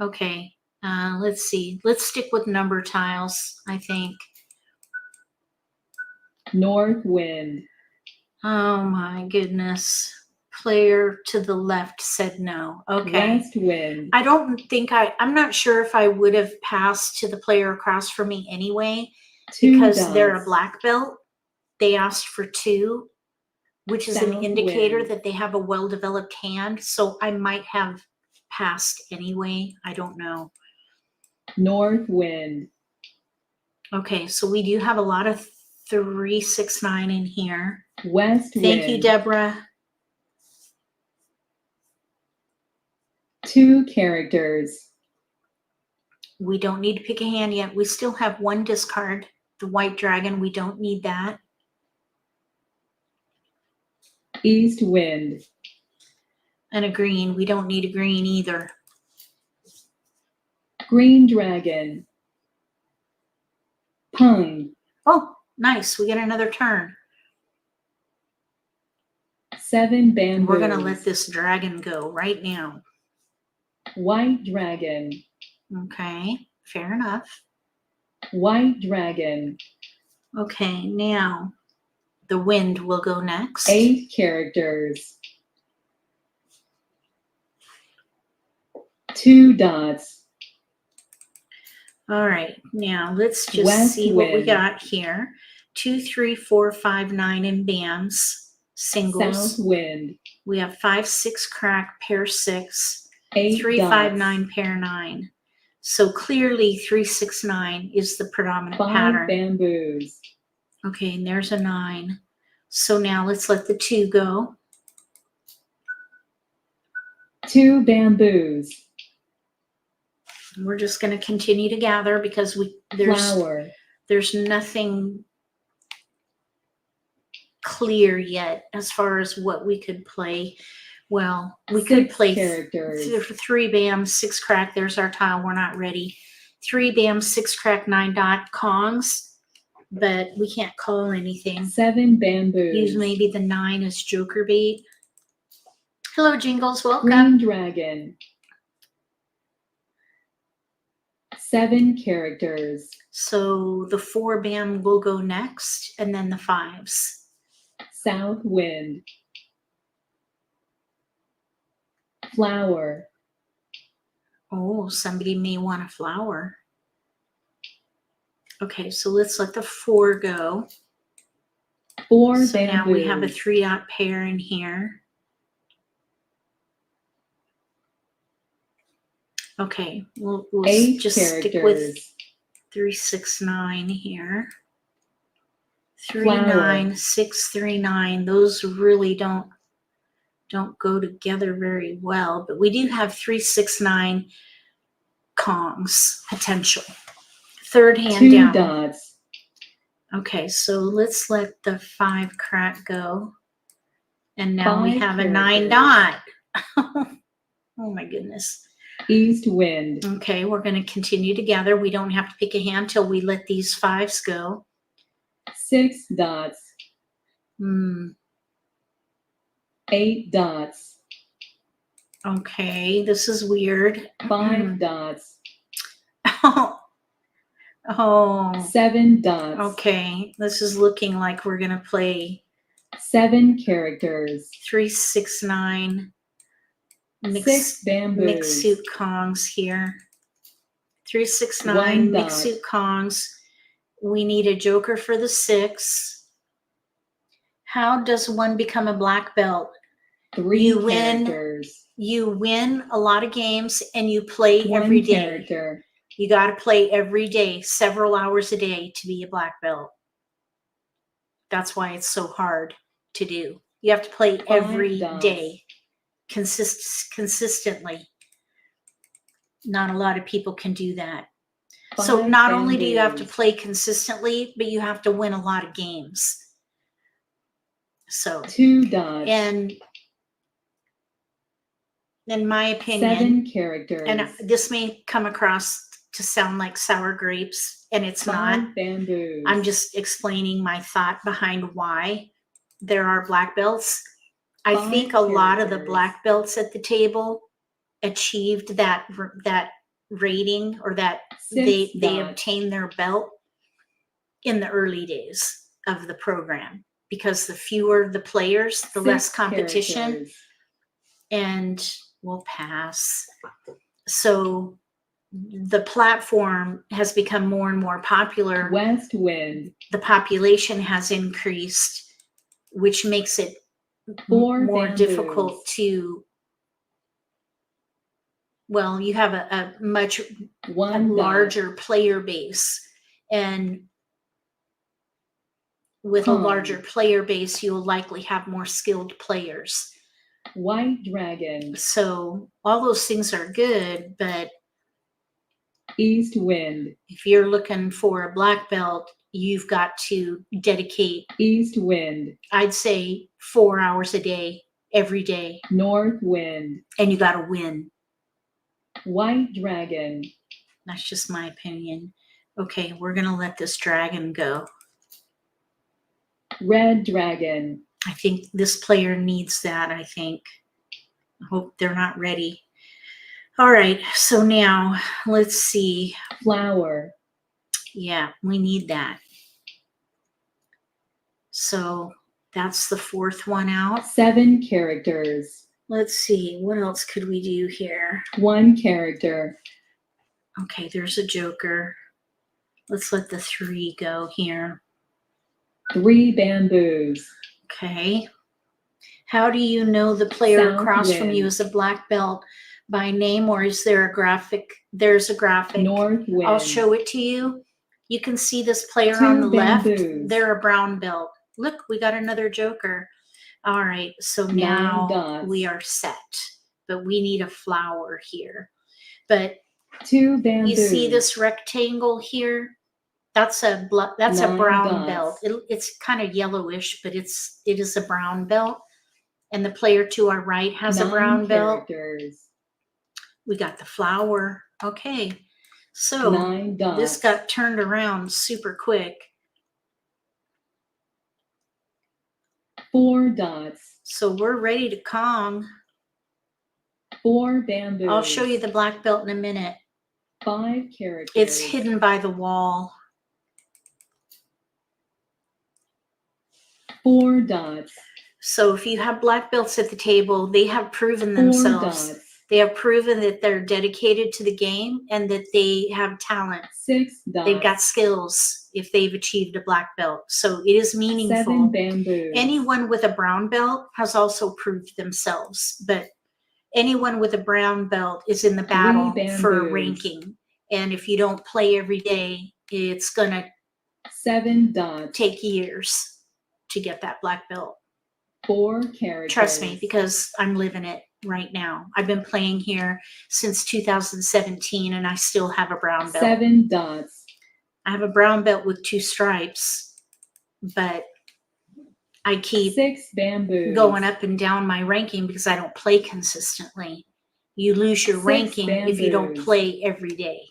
Okay. Let's see. Let's stick with number tiles, I think. North wind. Oh my goodness. Player to the left said no. Okay. West wind. I don't think I'm not sure if I would have passed to the player across from me anyway, 2 because they're a dots. black belt. They asked for 2, which is an South indicator wind. that they have a well-developed hand. So I might have passed anyway. I don't know. North wind. Okay, so we do have a lot of 3, 6, 9 in here. West wind. Thank you, Deborah. 2 characters. We don't need to pick a hand yet. We still have 1 discard. The white dragon, we don't need that. East wind. And a green, we don't need a green either. Green dragon. Pung. Oh, nice. We get another turn. 7 bamboos. We're going to let this dragon go right now. White dragon. Okay, fair enough. White dragon. Okay, now the wind will go next. 8 characters. 2 dots. All right, now let's just West see what we wind. got here. 2, 3, 4, 5, 9 in BAMs, singles. South wind. We have 5, 6 crack, pair 6, 8 3, dots. 5, 9, pair 9. So clearly 3, 6, 9 is the predominant 5 pattern. bamboos. Okay, and there's a 9. So now let's let the 2 go. 2 bamboos. We're just going to continue to gather because Flower. there's nothing clear yet as far as what we could play. Well, we could 6 play characters. 3 bam, 6 crack. There's our tile. We're not ready. 3 bam, 6 crack, 9 dot Kongs, but we can't call anything. 7 bamboos. Use maybe the 9 as joker bait. Hello, Jingles. Welcome. Green dragon. 7 characters. So the 4 bam will go next, and then the 5s. South wind. Flower. Oh, somebody may want a flower. Okay, so let's let the 4 go. 4 So bamboos. now we have a 3 dot pair in here. Okay, we'll 8 just characters. stick with 3, 6, 9 here. 3, Flower. 9, 6, 3, 9. Those really don't go together very well, but we do have 3, 6, 9 Kongs potential. Third hand 2 down. dots. Okay, so let's let the 5 crack go. And now we 5 have a 9 dot. Oh my goodness. East wind. Okay, we're going to continue to gather. We don't have to pick a hand till we let these 5s go. 6 dots. 8 dots. Okay, this is weird. 5 dots. Oh, 7 dots. okay. This is looking like we're going to play 7 characters. 3, 6, 9 6 bamboos. mixed suit Kongs here. 3, 6, 9 1 mixed dot. suit Kongs. We need a joker for the 6. How does one become a black belt? 3 You win. characters. You win a lot of games and you play 1 every day. character. You got to play every day, several hours a day to be a black belt. That's why it's so hard to do. You have to play 5 every dots. day, consistently. Not a lot of people can do that. So 5 not only do you have to bamboos. play consistently, but you have to win a lot of games. So, 2 dots. and in my opinion, 7 characters. and this may come across to sound like sour grapes, and it's 5 not. bamboos. I'm just explaining my thought behind why there are black belts. I 5 think a lot of the characters. black belts at the table achieved that rating, or that 6 they dots. obtained their belt in the early days of the program, because the fewer the players, the 6 less competition, characters. and we'll pass. So the platform has become more and more popular. West wind. The population has increased, which makes it 4 more bamboos. difficult to, well, you have a much 1 dot. larger player base, and with a Con. larger player base, you'll likely have more skilled players. White dragon. So all those things are good, but East wind. if you're looking for a black belt, you've got to dedicate, East wind. I'd say, 4 hours a day, every day, North wind. and you got to win. White dragon. That's just my opinion. Okay, we're going to let this dragon go. Red dragon. I think this player needs that, I think. I hope they're not ready. All right, so now let's see. Flower. Yeah, we need that. So that's the 4th one out. 7 characters. Let's see, what else could we do here? 1 character. Okay, there's a joker. Let's let the 3 go here. 3 bamboos. Okay. How do you know the player South across from wind. you is a black belt? By name, or is there a graphic? There's a graphic. North wind. I'll show it to you. You can see this player 2 on the left. bamboos. They're a brown belt. Look, we got another joker. All right, so 9 now dots. we are set, but we need a flower here. But 2 bamboos. you see this rectangle here? That's a 9 brown dots. belt. It's kind of yellowish, but it is a brown belt. And the player to our right has a 9 brown belt. characters. We got the flower. Okay, so 9 dots. this got turned around super quick. 4 dots. So we're ready to Kong. 4 bamboos. I'll show you the black belt in a minute. 5 characters. It's hidden by the wall. 4 dots. So if you have black belts at the table, they have proven 4 themselves. dots. They have proven that they're dedicated to the game and that they have talent. 6 dots. They've got skills if they've achieved a black belt. So it is meaningful. 7 bamboos. Anyone with a brown belt has also proved themselves, but anyone with a brown belt is in the battle 3 for a bamboos. ranking. And if you don't play every day, it's going to 7 dots. take years to get that black belt. 4 characters. Trust me, because I'm living it right now. I've been playing here since 2017 and I still have a brown belt. 7 dots. I have a brown belt with 2 stripes, but I keep 6 bamboos. going up and down my ranking because I don't play consistently. You lose your 6 ranking if you don't bamboos. play every day,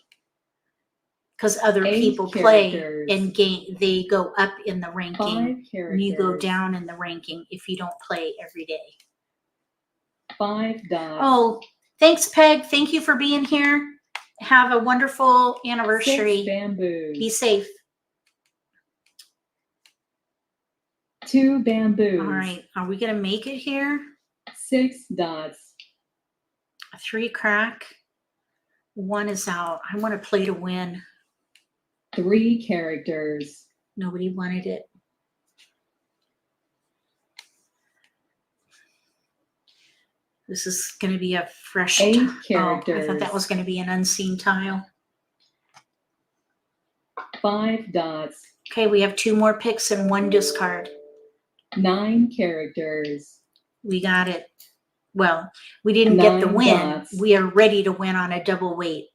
because other 8 people play characters. and they go up in the ranking 5 characters. and you go down in the ranking if you don't play every day. 5 dots. Oh, thanks, Peg. Thank you for being here. Have a wonderful 6 anniversary. bamboos. Be safe. 2 bamboos. All right. Are we going to make it here? 6 dots. A 3 crack. 1 is out. I want to play to win. 3 characters. Nobody wanted it. This is going to be a fresh 8 Oh, I characters. thought that was going to be an unseen tile. 5 dots. Okay, we have 2 more picks and 1 discard. 9 characters. We got it. Well, we didn't get the 9 win. dots. We are ready to win on a double weight.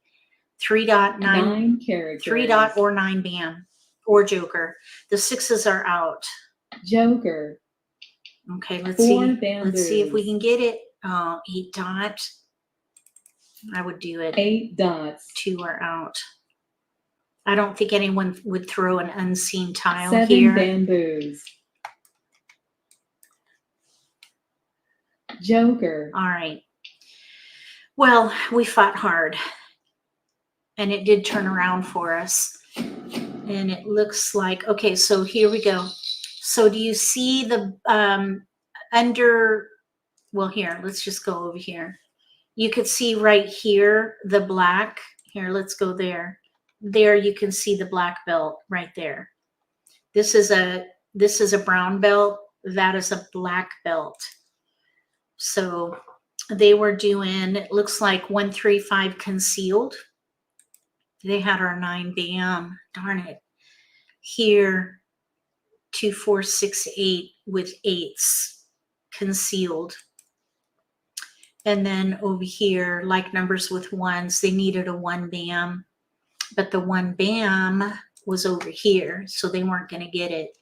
3 dot 9, 9 characters. 3 dot or 9 bam or joker. The 6s are out. Joker. Okay, let's 4 see. Let's see if we bamboos. can get it. 8 dot. I would do it. 8 dots. 2 are out. I don't think anyone would throw an unseen tile 7 here. bamboos. Joker. All right. Well, we fought hard and it did turn around for us. And it looks like, okay, so here we go. So do you see the under, well, here, let's just go over here. You could see right here, the black. Here, let's go there. There you can see the black belt right there. This is a brown belt. That is a black belt. So they were doing, it looks like 135 concealed. They had our 9 bam. Darn it. Here, 2468 with 8s concealed. And then over here, like numbers with 1s, they needed a 1 bam, but the 1 bam was over here, so they weren't going to get it.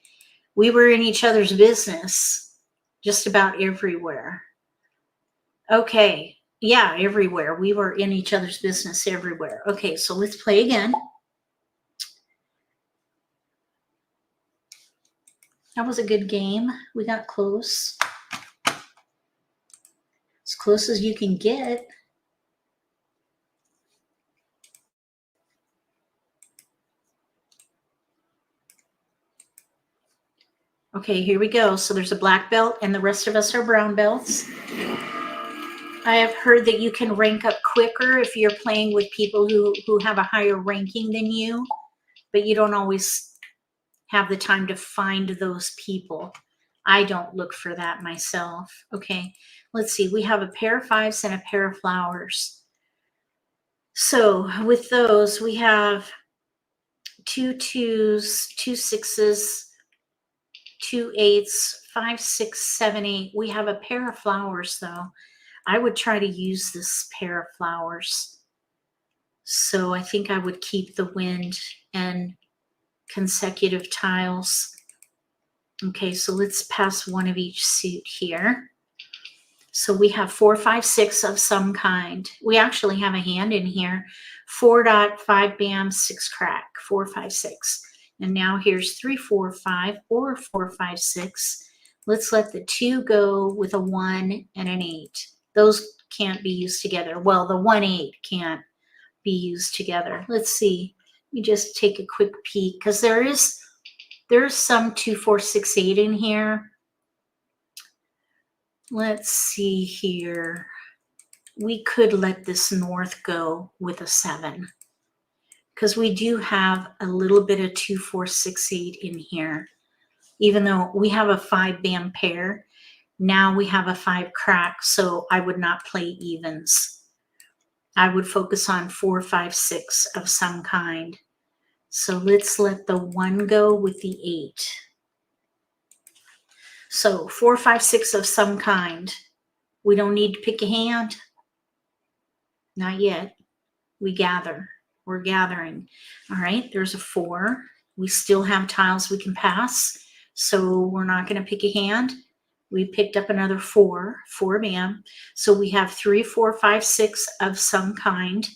We were in each other's business just about everywhere. Okay, yeah, everywhere. We were in each other's business everywhere. Okay, so let's play again. That was a good game. We got close. As close as you can get. Okay, here we go. So there's a black belt and the rest of us are brown belts. I have heard that you can rank up quicker if you're playing with people who have a higher ranking than you, but you don't always have the time to find those people. I don't look for that myself. Okay, let's see. We have a pair of 5s and a pair of flowers. So with those, we have 2 2s, 2 6s, 2 8s, 5 6 7 8. We have a pair of flowers though. I would try to use this pair of flowers. So I think I would keep the wind and consecutive tiles. Okay, so let's pass one of each suit here. So we have 4 5 6 of some kind. We actually have a hand in here. 4 dot, 5 bam, 6 crack, 4 5 6. And now here's 3 4 5 or 4 5 6. Let's let the 2 go with a 1 and an 8. Those can't be used together. Well, the 1 8 can't be used together. Let's see. Let me just take a quick peek because there's some 2 4 6 8 in here. Let's see here. We could let this north go with a 7 because we do have a little bit of 2 4 6 8 in here. Even though we have a 5 bam pair, now we have a 5 crack, so I would not play evens. I would focus on 4 5 6 of some kind. So let's let the 1 go with the 8. So 4 5 6 of some kind. We don't need to pick a hand. Not yet. We gather. We're gathering. All right, there's a 4. We still have tiles we can pass, so we're not going to pick a hand. We picked up another 4 bam. So we have 3 4 5 6 of some kind.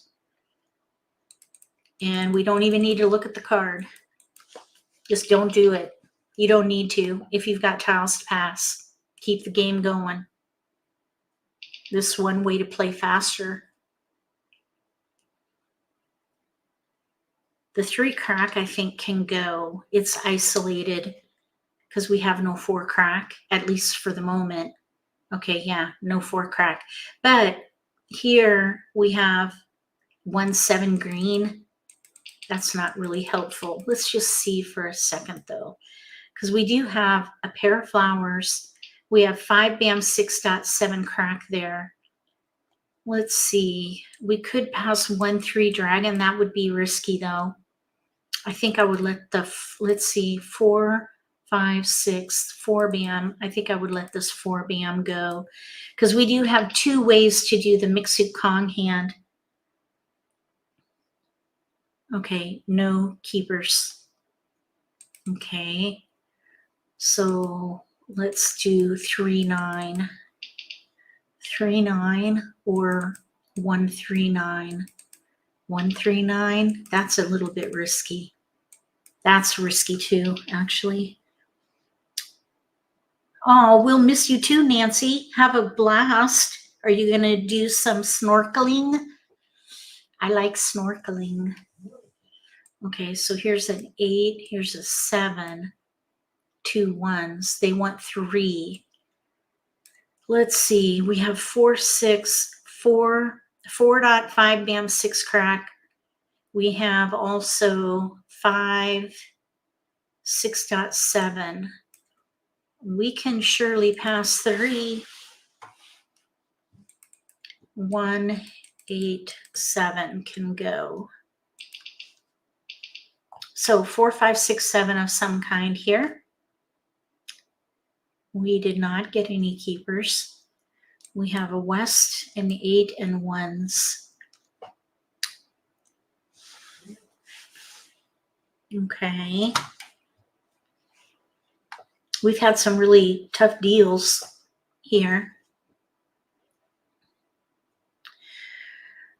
And we don't even need to look at the card. Just don't do it. You don't need to if you've got tiles to pass. Keep the game going. This is one way to play faster. The 3 crack, I think, can go. It's isolated because we have no 4 crack, at least for the moment. Okay, yeah, no 4 crack. But here we have 1 7 green. That's not really helpful. Let's just see for a second, though, because we do have a pair of flowers. We have 5 bam 6 dot 7 crack there. Let's see. We could pass 1 3 dragon. That would be risky, though. I think I would let the, let's see, 4 5 6 4 bam. I think I would let this 4 bam go because we do have 2 ways to do the Mixed Kong hand. Okay, no keepers. Okay, so let's do 3 9 3 9 or 1 3 9 1 3 9. That's a little bit risky. That's risky too, actually. Oh, we'll miss you too, Nancy. Have a blast. Are you going to do some snorkeling? I like snorkeling. Okay, so here's an 8. Here's a 7. 2 1s. They want 3. Let's see. We have 4 6 4 4.5 bam 6 crack. We have also 5 6.7. We can surely pass 3. 1 8 7 can go. So 4 5 6 7 of some kind here. We did not get any keepers. We have a west and 8 and 1s. Okay. We've had some really tough deals here.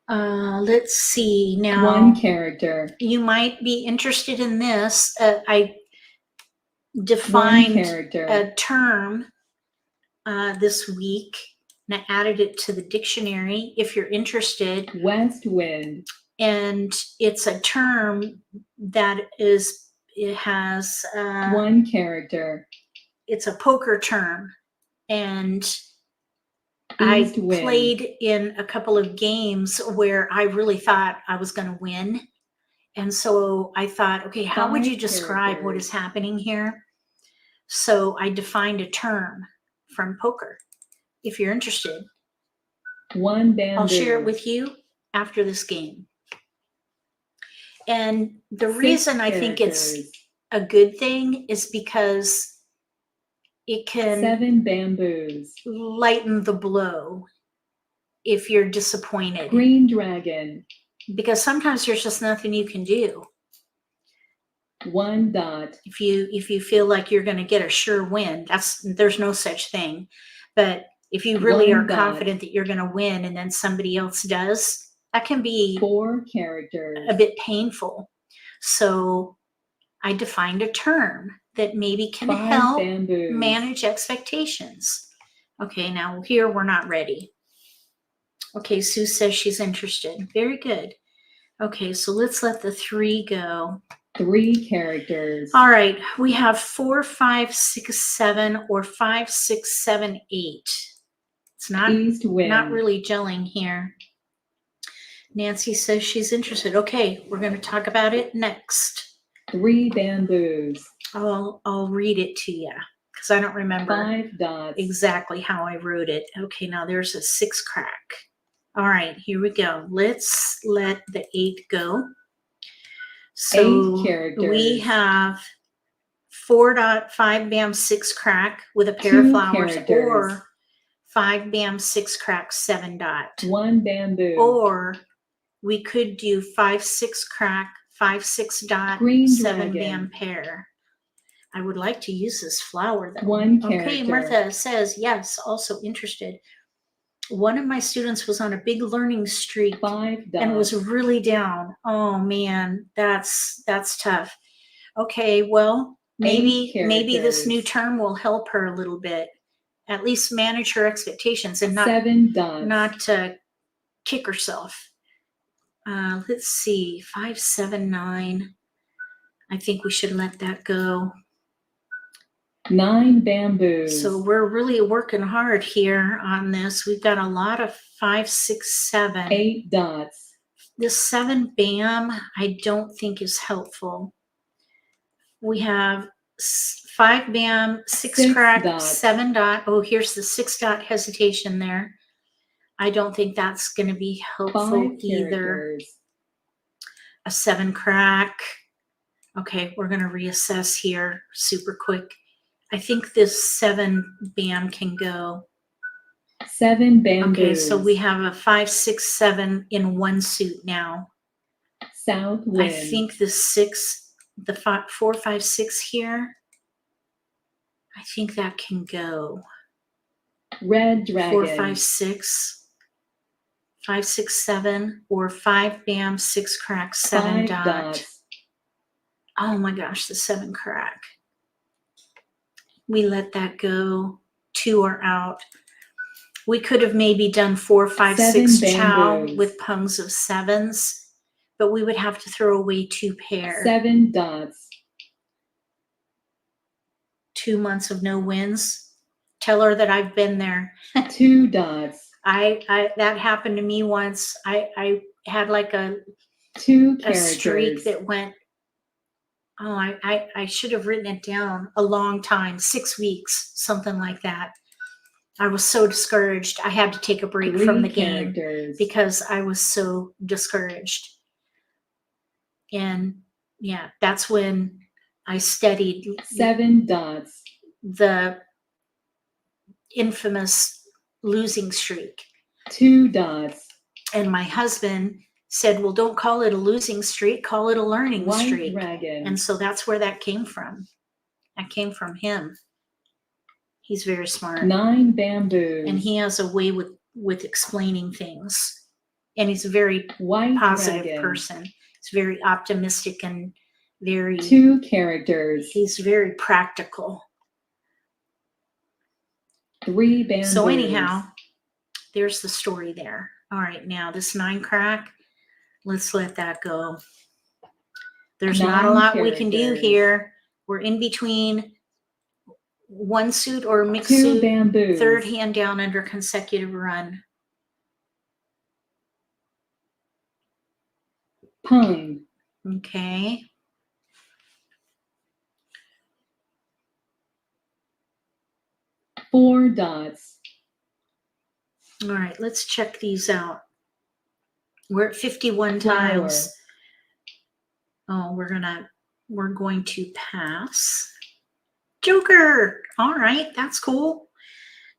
Let's see now. 1 character. You might be interested in this. I 1 defined character. a term this week, and I added it to the dictionary if you're interested. West wind. And it's a term that it has 1 character. It's a poker term, and East I wind. played in a couple of games where I really thought I was going to win. And so I thought, okay, how would you 5 describe what is characters. happening here? So I defined a term from poker. If you're interested, 1 bamboo. I'll share it with you after this game. And the 6 reason I think it's characters. a good thing is because it can 7 bamboos. lighten the blow if you're disappointed. Green dragon. Because sometimes there's just nothing you can do. 1 dot. If you feel like you're going to get a sure win, there's no such thing. But if you really 1 are dot. confident that you're going to win and then somebody else does, that can be 4 characters. a bit painful. So I defined a term that maybe can 5 help bamboos. manage expectations. Okay, now here we're not ready. Okay, Sue says she's interested. Very good. Okay, so let's let the 3 go. 3 characters. All right, we have 4 5 6 7 or 5 6 7 8. It's not East wind. not really gelling here. Nancy says she's interested. Okay, we're going to talk about it next. 3 bamboos. I'll read it to you because I don't remember 5 dots. exactly how I wrote it. Okay, now there's a 6 crack. All right, here we go. Let's let the 8 go. So 8 characters. we have 4.5 bam 6 crack with a pair 2 of flowers, characters. or 5 bam 6 crack 7 dot. 1 bamboo. Or we could do 5 6 crack 5 6 dot Green 7 dragon. bam pair. I would like to use this flower though. 1 Okay, character. Martha says yes, also interested. One of my students was on a big learning streak 5 dots. and was really down. Oh man, that's tough. Okay, well, maybe this new characters. term will help her a little bit. At least manage her expectations and 7 dots. not kick herself. Let's see, 5 7 9. I think we should let that go. 9 bamboos. So we're really working hard here on this. We've got a lot of 5 6 7. 8 dots. This 7 bam, I don't think is helpful. We have 5 bam, 6 6 crack, dots. 7 dot. Oh, here's the 6 dot hesitation there. I don't think that's going to be helpful 5 either. characters. A 7 crack. Okay, we're going to reassess here super quick. I think this 7 bam can go. 7 bamboos. Okay, so we have a 5 6 7 in one suit now. South wind. I think the 4 5 6 here, I think that can go. Red dragon. 4 5 6, 5 6 7, or 5 bam 6 crack 7 5 dot. dots. Oh my gosh, the 7 crack. We let that go. 2 are out. We could have maybe done 4, 5, 7 6 chow bamboos. with pungs of 7s, but we would have to throw away 2 pair. 7 dots. 2 months of no wins. Tell her that I've been there. 2 dots. I that happened to me once. I had like a 2 a characters. streak that went, oh, I should have written it down, a long time, 6 weeks, something like that. I was so discouraged. I had to take a break 3 from the game characters. because I was so discouraged. And yeah, that's when I studied 7 dots. the infamous losing streak. 2 dots. And my husband said, well, don't call it a losing streak, call it a learning White streak. dragon. And so that's where that came from. That came from him. He's very smart. 9 bamboos. And he has a way with explaining things. And he's a very White positive dragon. person. He's very optimistic and very, 2 characters. he's very practical. 3 bamboos. So anyhow, there's the story there. All right, now this 9 crack, let's let that go. There's not a 9 lot we can do characters. here. We're in between 1 suit or mixed 2 suit, bamboos. 3rd hand down under consecutive run. Pung. Okay. Four dots. All right, let's check these out. We're at 51 Flower. times. Oh, we're going to pass. Joker. All right, that's cool.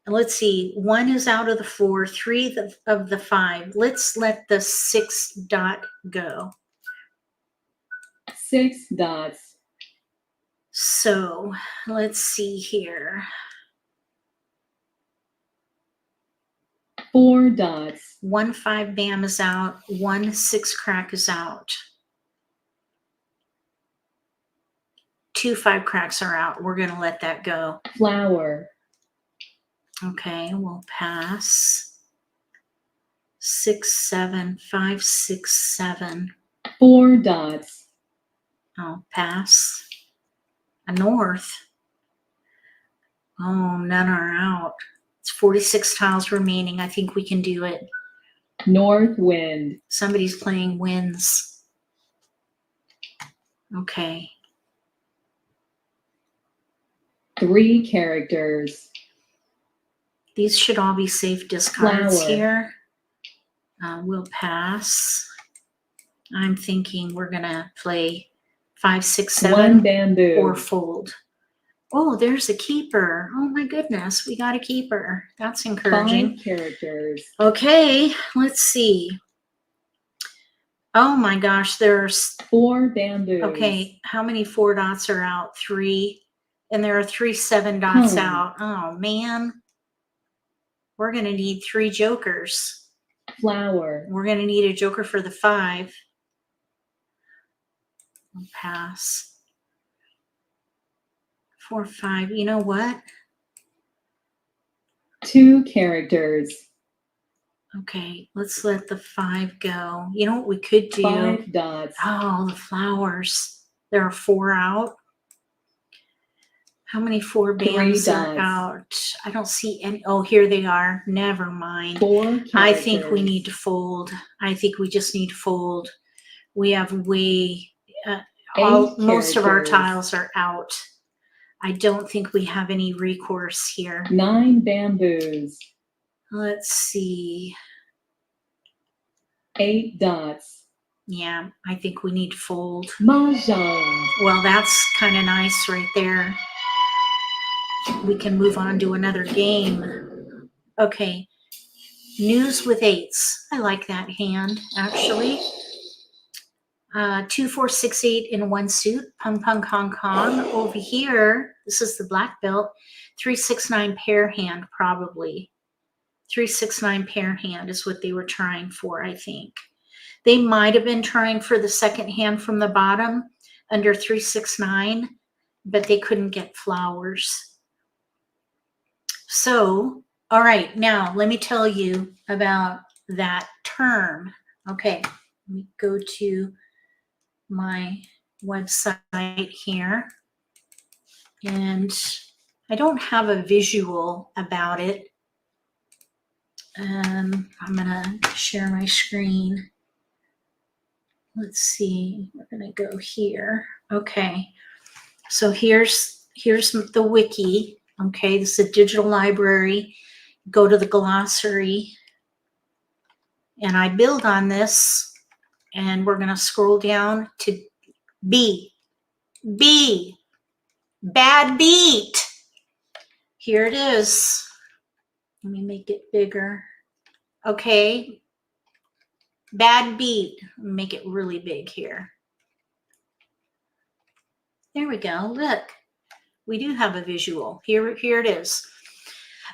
And let's see. 1 is out of the 4, 3 of the 5. Let's let the 6 dot go. 6 dots. So let's see here. 4 dots. 1 5 bam is out. 1 6 crack is out. 2 5 cracks are out. We're going to let that go. Flower. Okay, we'll pass. 6 7 5 6 7. 4 dots. I'll pass. A north. Oh, none are out. It's 46 tiles remaining. I think we can do it. North wind. Somebody's playing winds. Okay. 3 characters. These should all be safe discards Flower. here. We'll pass. I'm thinking we're going to play 5 6 7 1 bamboo. or fold. Oh, there's a keeper. Oh my goodness, we got a keeper. That's encouraging. 5 characters. Okay, let's see. Oh my gosh, there's 4 bamboos. okay. How many 4 dots are out? 3, and there are 3 7 dots out. Oh man, we're gonna need 3 jokers. Flower. We're gonna need a joker for the 5. I'll pass. 4 5. You know what? 2 characters. Okay, let's let the 5 go. You know what we could do? 5 dots. Oh, the flowers. There are 4 out. How many 4 3 bams are dots. out? I don't see any. Oh, here they are. Never mind. 4 characters. I think we need to fold. I think we just need to fold. We have way, most of our characters. tiles are out. I don't think we have any recourse here. 9 bamboos. Let's see. 8 dots. Yeah, I think we need to fold. Mahjong. Well, that's kind of nice right there. We can move on to another game. Okay. News with 8s. I like that hand, actually. 2 4 6 8 in 1 suit. Pung pung Hong Kong. Over here, this is the black belt. 3 6 9 pair hand, probably. 3 6 9 pair hand is what they were trying for, I think. They might have been trying for the second hand from the bottom under 3 6 9, but they couldn't get flowers. So, all right, now let me tell you about that term. Okay, let me go to my website here. And I don't have a visual about it. I'm going to share my screen. Let's see, we're going to go here. Okay, so here's the wiki. Okay, this is a digital library. Go to the glossary, and I build on this, and we're going to scroll down to B. B, bad beat. Here it is. Let me make it bigger. Okay, bad beat. Make it really big here. There we go. Look, we do have a visual. Here it is.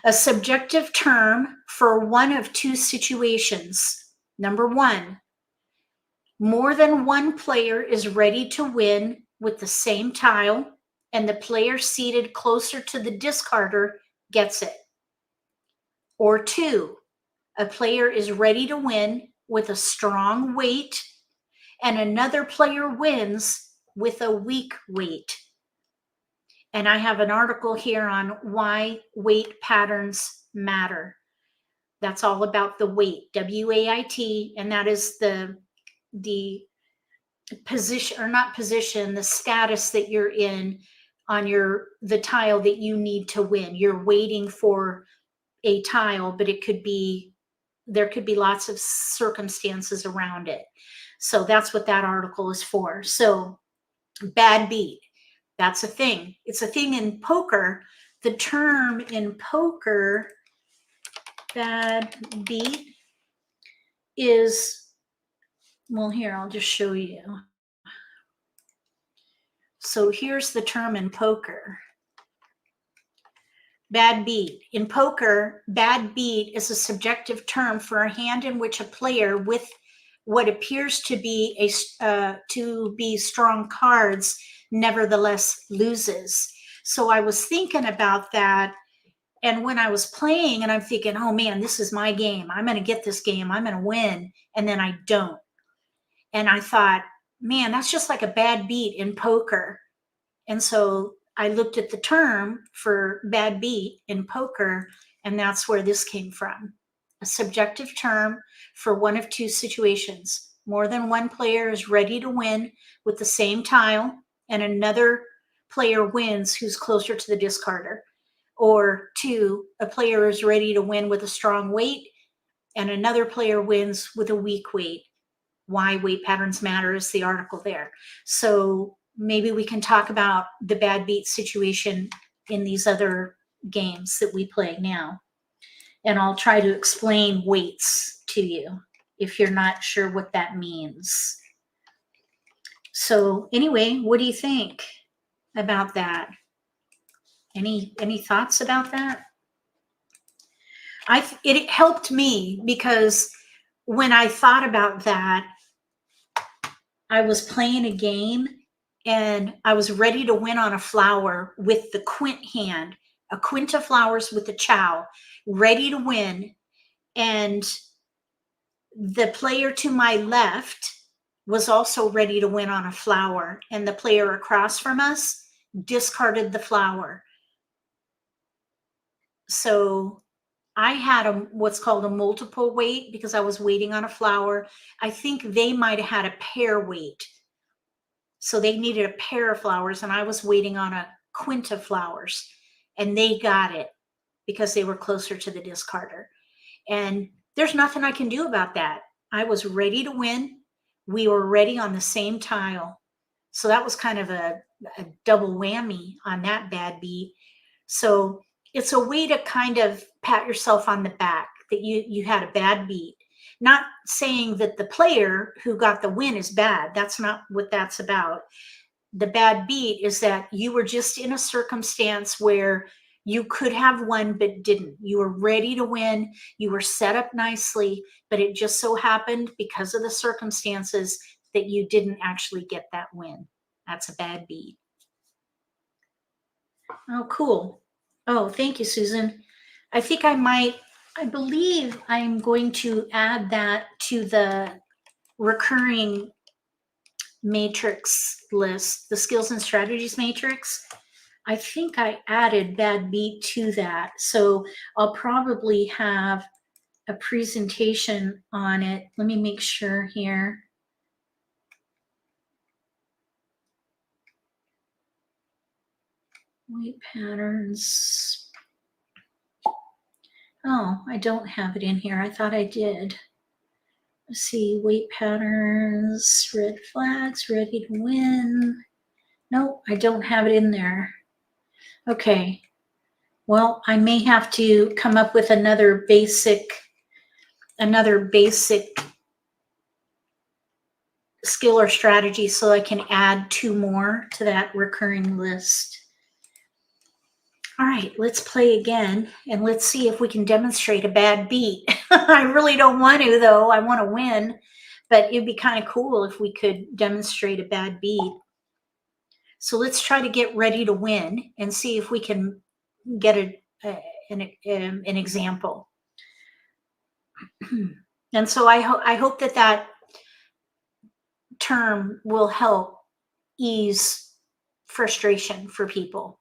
A subjective term for one of two situations. Number one, more than one player is ready to win with the same tile, and the player seated closer to the discarder gets it. Or two, a player is ready to win with a strong weight, and another player wins with a weak weight. And I have an article here on why weight patterns matter. That's all about the weight, W-A-I-T, and that is the position, or not position, the status that you're in on the tile that you need to win. You're waiting for a tile, but there could be lots of circumstances around it. So that's what that article is for. So bad beat, that's a thing. It's a thing in poker. The term in poker, bad beat, is, well, here, I'll just show you. So here's the term in poker. Bad beat. In poker, bad beat is a subjective term for a hand in which a player with what appears to be strong cards nevertheless loses. So I was thinking about that, and when I was playing, and I'm thinking, oh man, this is my game. I'm going to get this game. I'm going to win, and then I don't. And I thought, man, that's just like a bad beat in poker. And so I looked at the term for bad beat in poker, and that's where this came from. A subjective term for one of two situations. More than one player is ready to win with the same tile, and another player wins who's closer to the discarder. Or two, a player is ready to win with a strong weight, and another player wins with a weak weight. Why weight patterns matter is the article there. So maybe we can talk about the bad beat situation in these other games that we play now. And I'll try to explain weights to you if you're not sure what that means. So anyway, what do you think about that? Any thoughts about that? It helped me because when I thought about that, I was playing a game and I was ready to win on a flower with the quint hand, a quint of flowers with a chow, ready to win. And the player to my left was also ready to win on a flower. And the player across from us discarded the flower. So I had what's called a multiple weight because I was waiting on a flower. I think they might have had a pair weight. So they needed a pair of flowers, and I was waiting on a quint of flowers, and they got it because they were closer to the discarder. And there's nothing I can do about that. I was ready to win. We were ready on the same tile. So that was kind of a double whammy on that bad beat. So it's a way to kind of pat yourself on the back that you had a bad beat. Not saying that the player who got the win is bad. That's not what that's about. The bad beat is that you were just in a circumstance where you could have won but didn't. You were ready to win. You were set up nicely, but it just so happened because of the circumstances that you didn't actually get that win. That's a bad beat. Oh, cool. Oh, thank you, Susan. I think I believe I'm going to add that to the recurring matrix list, the skills and strategies matrix. I think I added bad beat to that. So I'll probably have a presentation on it. Let me make sure here. Weight patterns. Oh, I don't have it in here. I thought I did. Let's see, weight patterns, red flags, ready to win. Nope, I don't have it in there. Okay. Well, I may have to come up with another basic skill or strategy so I can add 2 more to that recurring list. All right, let's play again and let's see if we can demonstrate a bad beat. I really don't want to though. I want to win, but it'd be kind of cool if we could demonstrate a bad beat. So let's try to get ready to win and see if we can get an example. And so I hope that term will help ease frustration for people,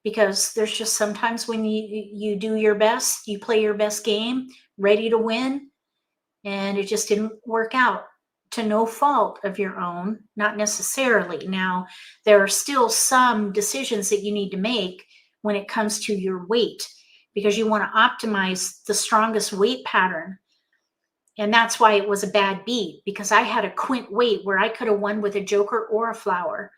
because there's just sometimes when you do your best, you play your best game, ready to win, and it just didn't work out to no fault of your own, not necessarily. Now, there are still some decisions that you need to make when it comes to your weight, because you want to optimize the strongest weight pattern. And that's why it was a bad beat, because I had a quint weight where I could have won with a joker or a flower.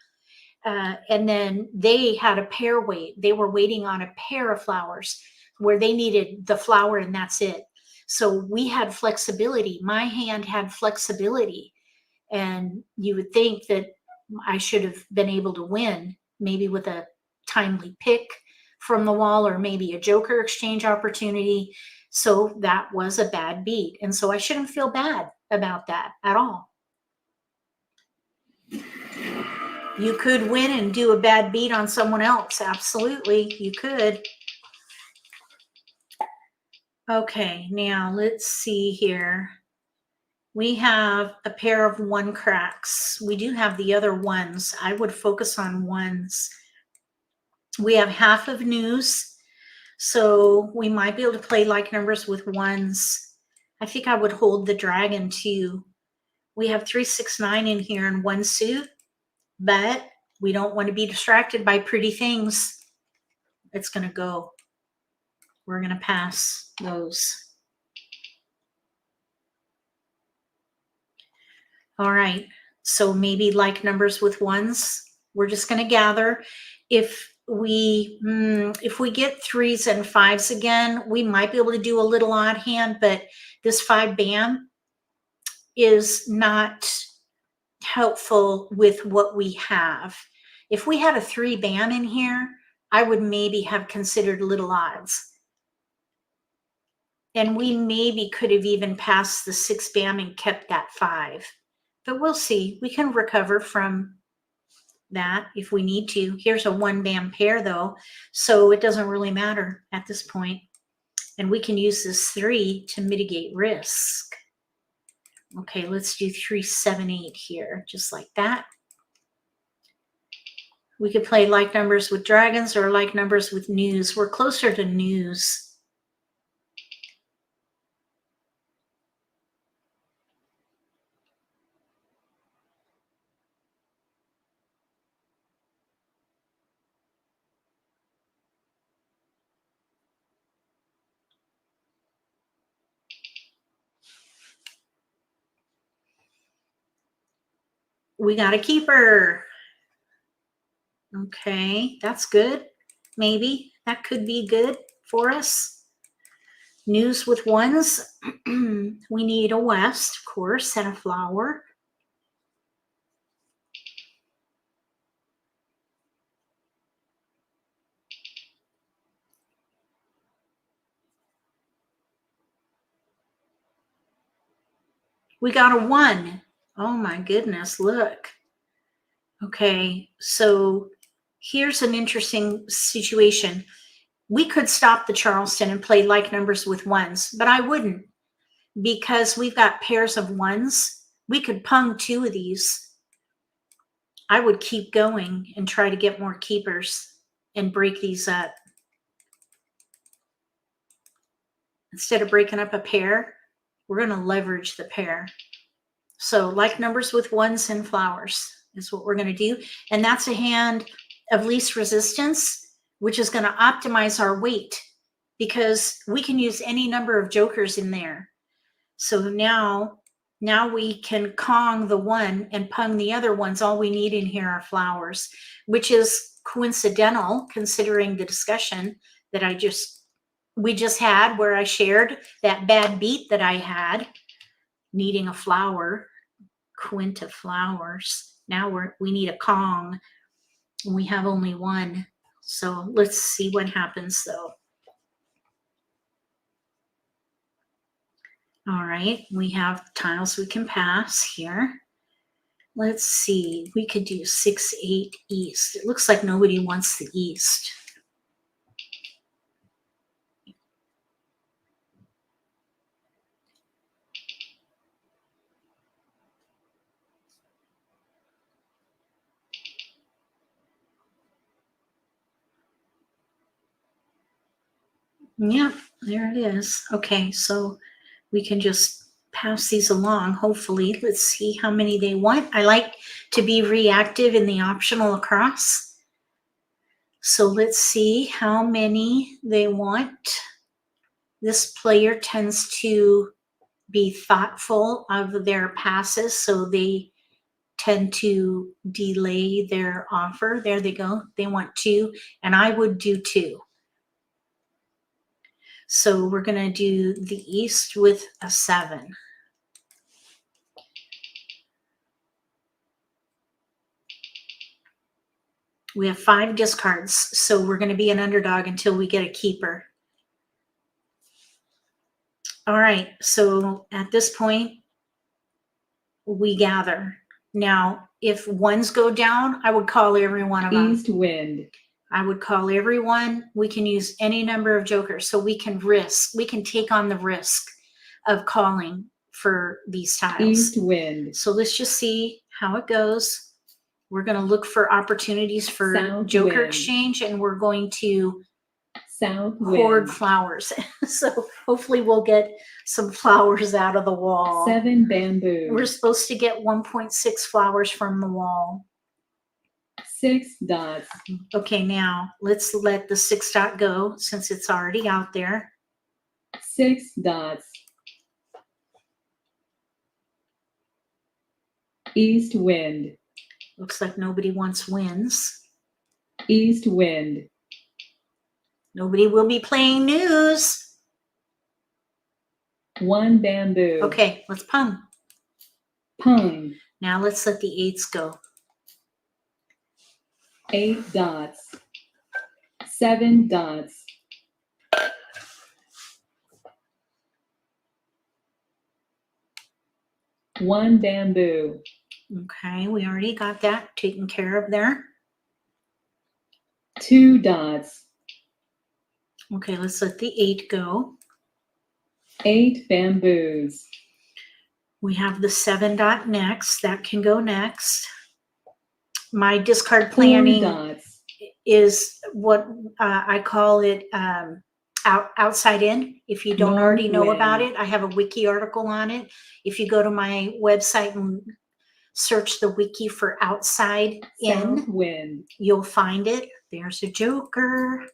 And then they had a pair weight. They were waiting on a pair of flowers where they needed the flower and that's it. So we had flexibility. My hand had flexibility. And you would think that I should have been able to win, maybe with a timely pick from the wall or maybe a joker exchange opportunity. So that was a bad beat. And so I shouldn't feel bad about that at all. You could win and do a bad beat on someone else. Absolutely, you could. Okay, now let's see here. We have a pair of 1 cracks. We do have the other ones. I would focus on ones. We have half of news, so we might be able to play like numbers with ones. I think I would hold the dragon too. We have 3, 6, 9 in here in 1 suit, but we don't want to be distracted by pretty things. It's going to go. We're going to pass those. All right. So maybe like numbers with ones. We're just going to gather. If we get 3s and 5s again, we might be able to do a little odd hand, but this 5 bam is not helpful with what we have. If we had a 3 bam in here, I would maybe have considered little odds. And we maybe could have even passed the 6 bam and kept that 5. But we'll see. We can recover from that if we need to. Here's a 1 bam pair though, so it doesn't really matter at this point. And we can use this 3 to mitigate risk. Okay, let's do 3, 7, 8 here, just like that. We could play like numbers with dragons or like numbers with news. We're closer to news. We got a keeper. Okay, that's good. Maybe that could be good for us. News with ones. We need a west, of course, and a flower. We got a 1. Oh my goodness, look. Okay, so here's an interesting situation. We could stop the Charleston and play like numbers with ones, but I wouldn't, because we've got pairs of ones. We could pung 2 of these. I would keep going and try to get more keepers and break these up. Instead of breaking up a pair, we're going to leverage the pair. So like numbers with ones and flowers is what we're going to do. And that's a hand of least resistance, which is going to optimize our weight, because we can use any number of jokers in there. So now we can Kong the one and pung the other ones. All we need in here are flowers, which is coincidental considering the discussion that we just had, where I shared that bad beat that I had, needing a flower, quint of flowers. Now we need a Kong. We have only one. So let's see what happens though. All right, we have tiles we can pass here. Let's see, we could do 6-8 east. It looks like nobody wants the east. Yep, there it is. Okay, so we can just pass these along, hopefully. Let's see how many they want. I like to be reactive in the optional across. So let's see how many they want. This player tends to be thoughtful of their passes, so they tend to delay their offer. There they go. They want 2, and I would do 2. So we're going to do the east with a 7. We have 5 discards, so we're going to be an underdog until we get a keeper. All right, so at this point, we gather. Now, if ones go down, I would call every one of them. East wind. I would call everyone. We can use any number of jokers, so we can take on the risk of calling for these tiles. East wind. So let's just see how it goes. We're going to look for opportunities for South joker wind. exchange, and we're going to South hoard wind. flowers. So hopefully we'll get some flowers out of the wall. 7 bamboo. We're supposed to get 1.6 flowers from the wall. 6 dots. Okay, now let's let the 6 dot go since it's already out there. 6 dots. East wind. Looks like nobody wants wins. East wind. Nobody will be playing news. 1 bamboo. Okay, let's pung. Pung. Now let's let the 8s go. 8 dots. 7 dots. One bamboo. Okay, we already got that taken care of there. 2 dots. Okay, let's let the 8 go. 8 bamboos. We have the 7 dot next. That can go next. My discard 4 planning dots. is what I call it outside in. If you don't already know about it, I have a wiki article on it. If you go to my website and search the wiki for outside in, South wind. you'll find it. There's a joker.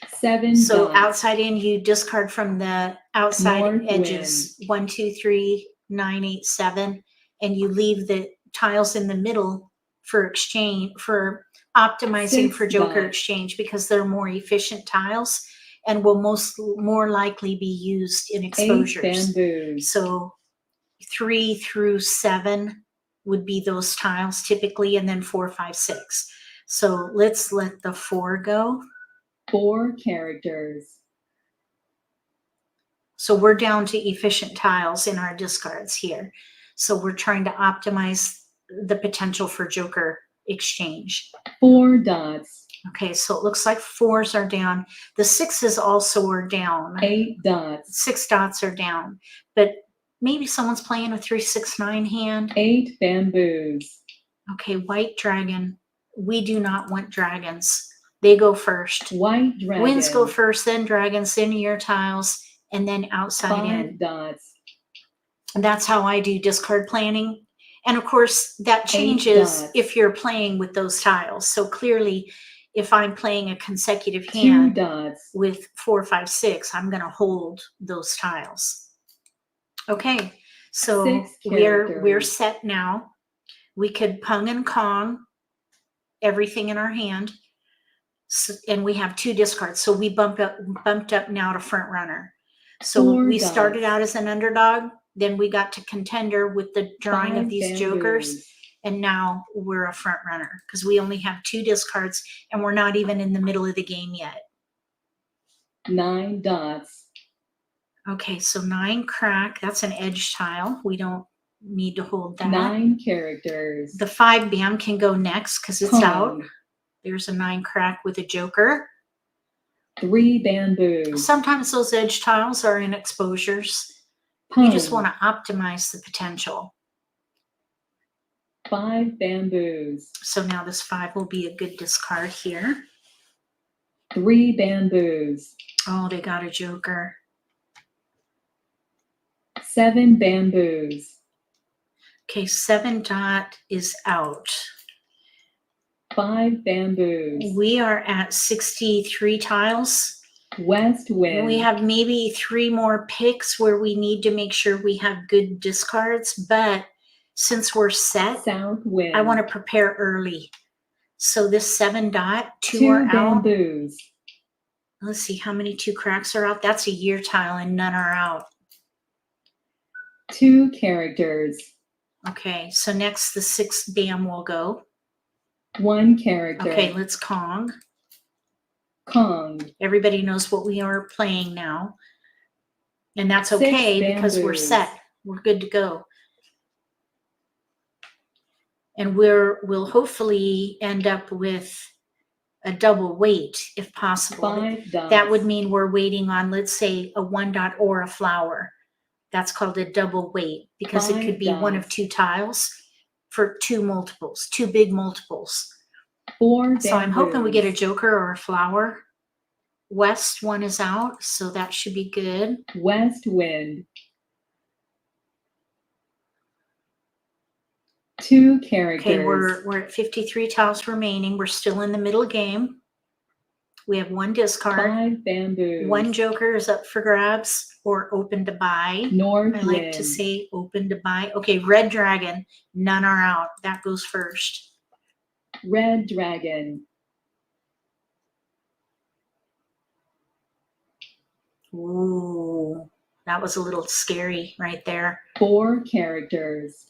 7 So dots. outside in, you discard from the outside North edges, 1, 2, 3, 9, 8, 7, and you leave the tiles in the middle for exchange, for optimizing 6 for joker dots. exchange, because they're more efficient tiles and will more likely be used in 8 exposures. bamboos. So 3 through 7 would be those tiles typically, and then 4, 5, 6. So let's let the 4 go. 4 characters. So we're down to efficient tiles in our discards here. So we're trying to optimize the potential for joker exchange. 4 dots. Okay, so it looks like 4s are down. The 6s also are down. 8 dots. 6 dots are down. But maybe someone's playing a 3, 6, 9 hand. 8 bamboos. Okay, white dragon. We do not want dragons. They go first. White dragon. Winds go first, then dragons, then your tiles, and then outside 5 in. dots. And that's how I do discard planning. And of course, that changes if you're playing with those tiles. So clearly, if I'm playing a consecutive 2 hand dots. with 4, 5, 6, I'm going to hold those tiles. Okay, so 6 we're characters. set now. We could pung and kong everything in our hand. So, and we have 2 discards. So we bumped up now to front runner. So 4 we dots. started out as an underdog. Then we got to contender with the drawing 5 of these bamboos. jokers. And now we're a front runner because we only have 2 discards and we're not even in the middle of the game yet. 9 dots. Okay, so 9 crack. That's an edge tile. We don't need to hold that. 9 characters. The 5 bam can go next because it's out. There's a 9 crack with a joker. 3 bamboos. Sometimes those edge tiles are in exposures. You just want to optimize the potential. 5 bamboos. So now this 5 will be a good discard here. 3 bamboos. Oh, they got a joker. 7 bamboos. Okay, 7 dot is out. 5 bamboos. We are at 63 tiles. West wind. We have maybe 3 more picks where we need to make sure we have good discards, but since we're set, South wind. I want to prepare early. So this 7 dot, 2 2 are out. bamboos. Let's see how many 2 cracks are out. That's a year tile and none are out. 2 characters. Okay, so next the 6 bam will go. 1 character. Okay, let's kong. Kong. Everybody knows what we are playing now. And that's 6 okay because we're bamboos. set. We're good to go. And we'll hopefully end up with a double weight if possible. 5 dots. That would mean we're waiting on, let's say, a 1 dot or a flower. That's called a double weight because it 5 could be one of dots. 2 tiles for 2 multiples, 2 big multiples. 4 bamboos. So I'm hoping we get a joker or a flower. West 1 is out, so that should be good. West wind. 2 characters. Okay, we're at 53 tiles remaining. We're still in the middle game. We have 1 discard. 5 bamboos. 1 joker is up for grabs or open to buy. North I like wind. to say open to buy. Okay, red dragon, none are out. That goes first. Red dragon. Ooh, that was a little scary right there. 4 characters.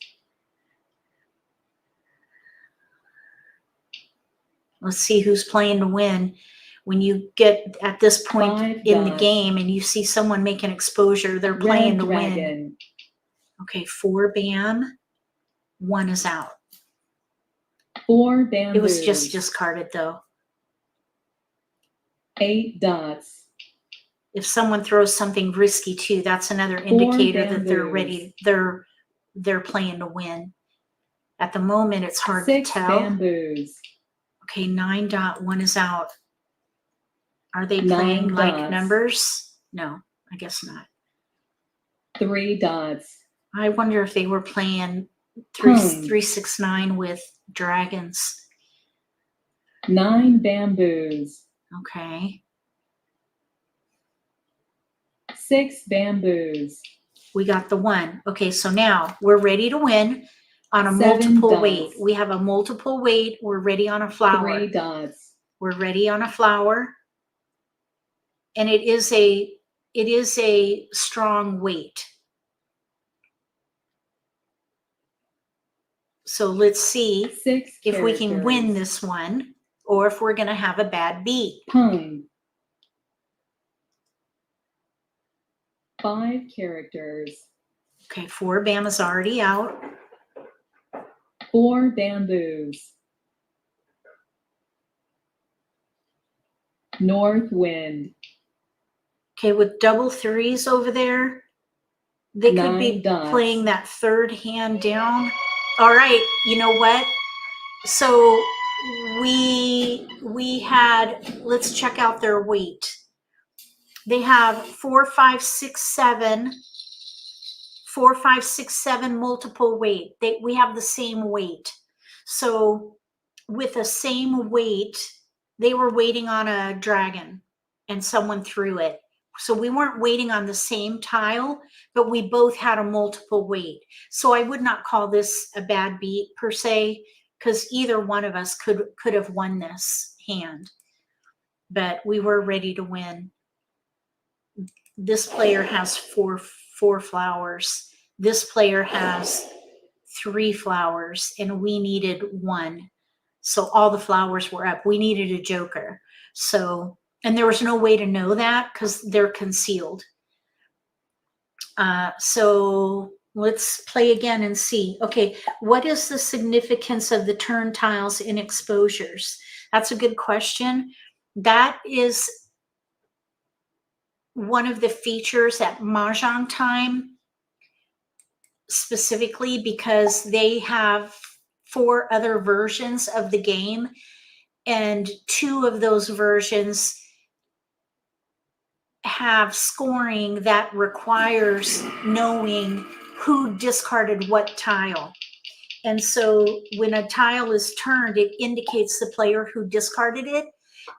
Let's see who's playing to win. When you get at this point 5 in the dots. game and you see someone make an exposure, they're playing Red to win. dragon. Okay, 4 bam, 1 is out. 4 bamboos. It was just discarded though. 8 dots. If someone throws something risky too, that's another 4 indicator that they're bamboos. ready. They're playing to win. At the moment, it's hard 6 to tell. bamboos. Okay, 9 dot, 1 is out. Are they 9 playing like dots. numbers? No, I guess not. 3 dots. I wonder if they were playing Pung. 369 with dragons. 9 bamboos. Okay. 6 bamboos. We got the 1. Okay, so now we're ready to win on a 7 multiple dots. weight. We have a multiple weight. We're ready on a flower. 3 dots. We're ready on a flower. And it is a strong weight. So let's see 6 if we can win characters. this one or if we're going to have a bad beat. Pung. 5 characters. Okay, 4 bam is already out. 4 bamboos. North wind. Okay, with double threes over there, they could 9 be dots. playing that third hand down. All right, you know what? So we had, let's check out their weight. They have 4, 5, 6, 7. 4, 5, 6, 7 multiple weight. We have the same weight. So with the same weight, they were waiting on a dragon and someone threw it. So we weren't waiting on the same tile, but we both had a multiple weight. So I would not call this a bad beat per se, because either one of us could have won this hand. But we were ready to win. This player has four flowers. This player has 3 flowers, and we needed 1. So all the flowers were up. We needed a joker. So, and there was no way to know that because they're concealed. So let's play again and see. Okay, what is the significance of the turn tiles in exposures? That's a good question. That is one of the features at Mahjong time, specifically because they have 4 other versions of the game, and 2 of those versions have scoring that requires knowing who discarded what tile. And so when a tile is turned, it indicates the player who discarded it.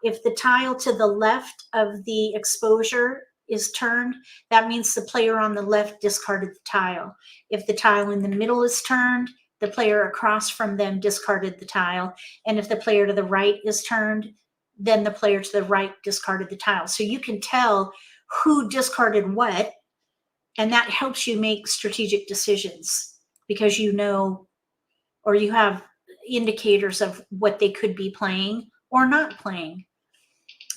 If the tile to the left of the exposure is turned, that means the player on the left discarded the tile. If the tile in the middle is turned, the player across from them discarded the tile. And if the player to the right is turned, then the player to the right discarded the tile. So you can tell who discarded what, and that helps you make strategic decisions because you know, or you have indicators of what they could be playing or not playing.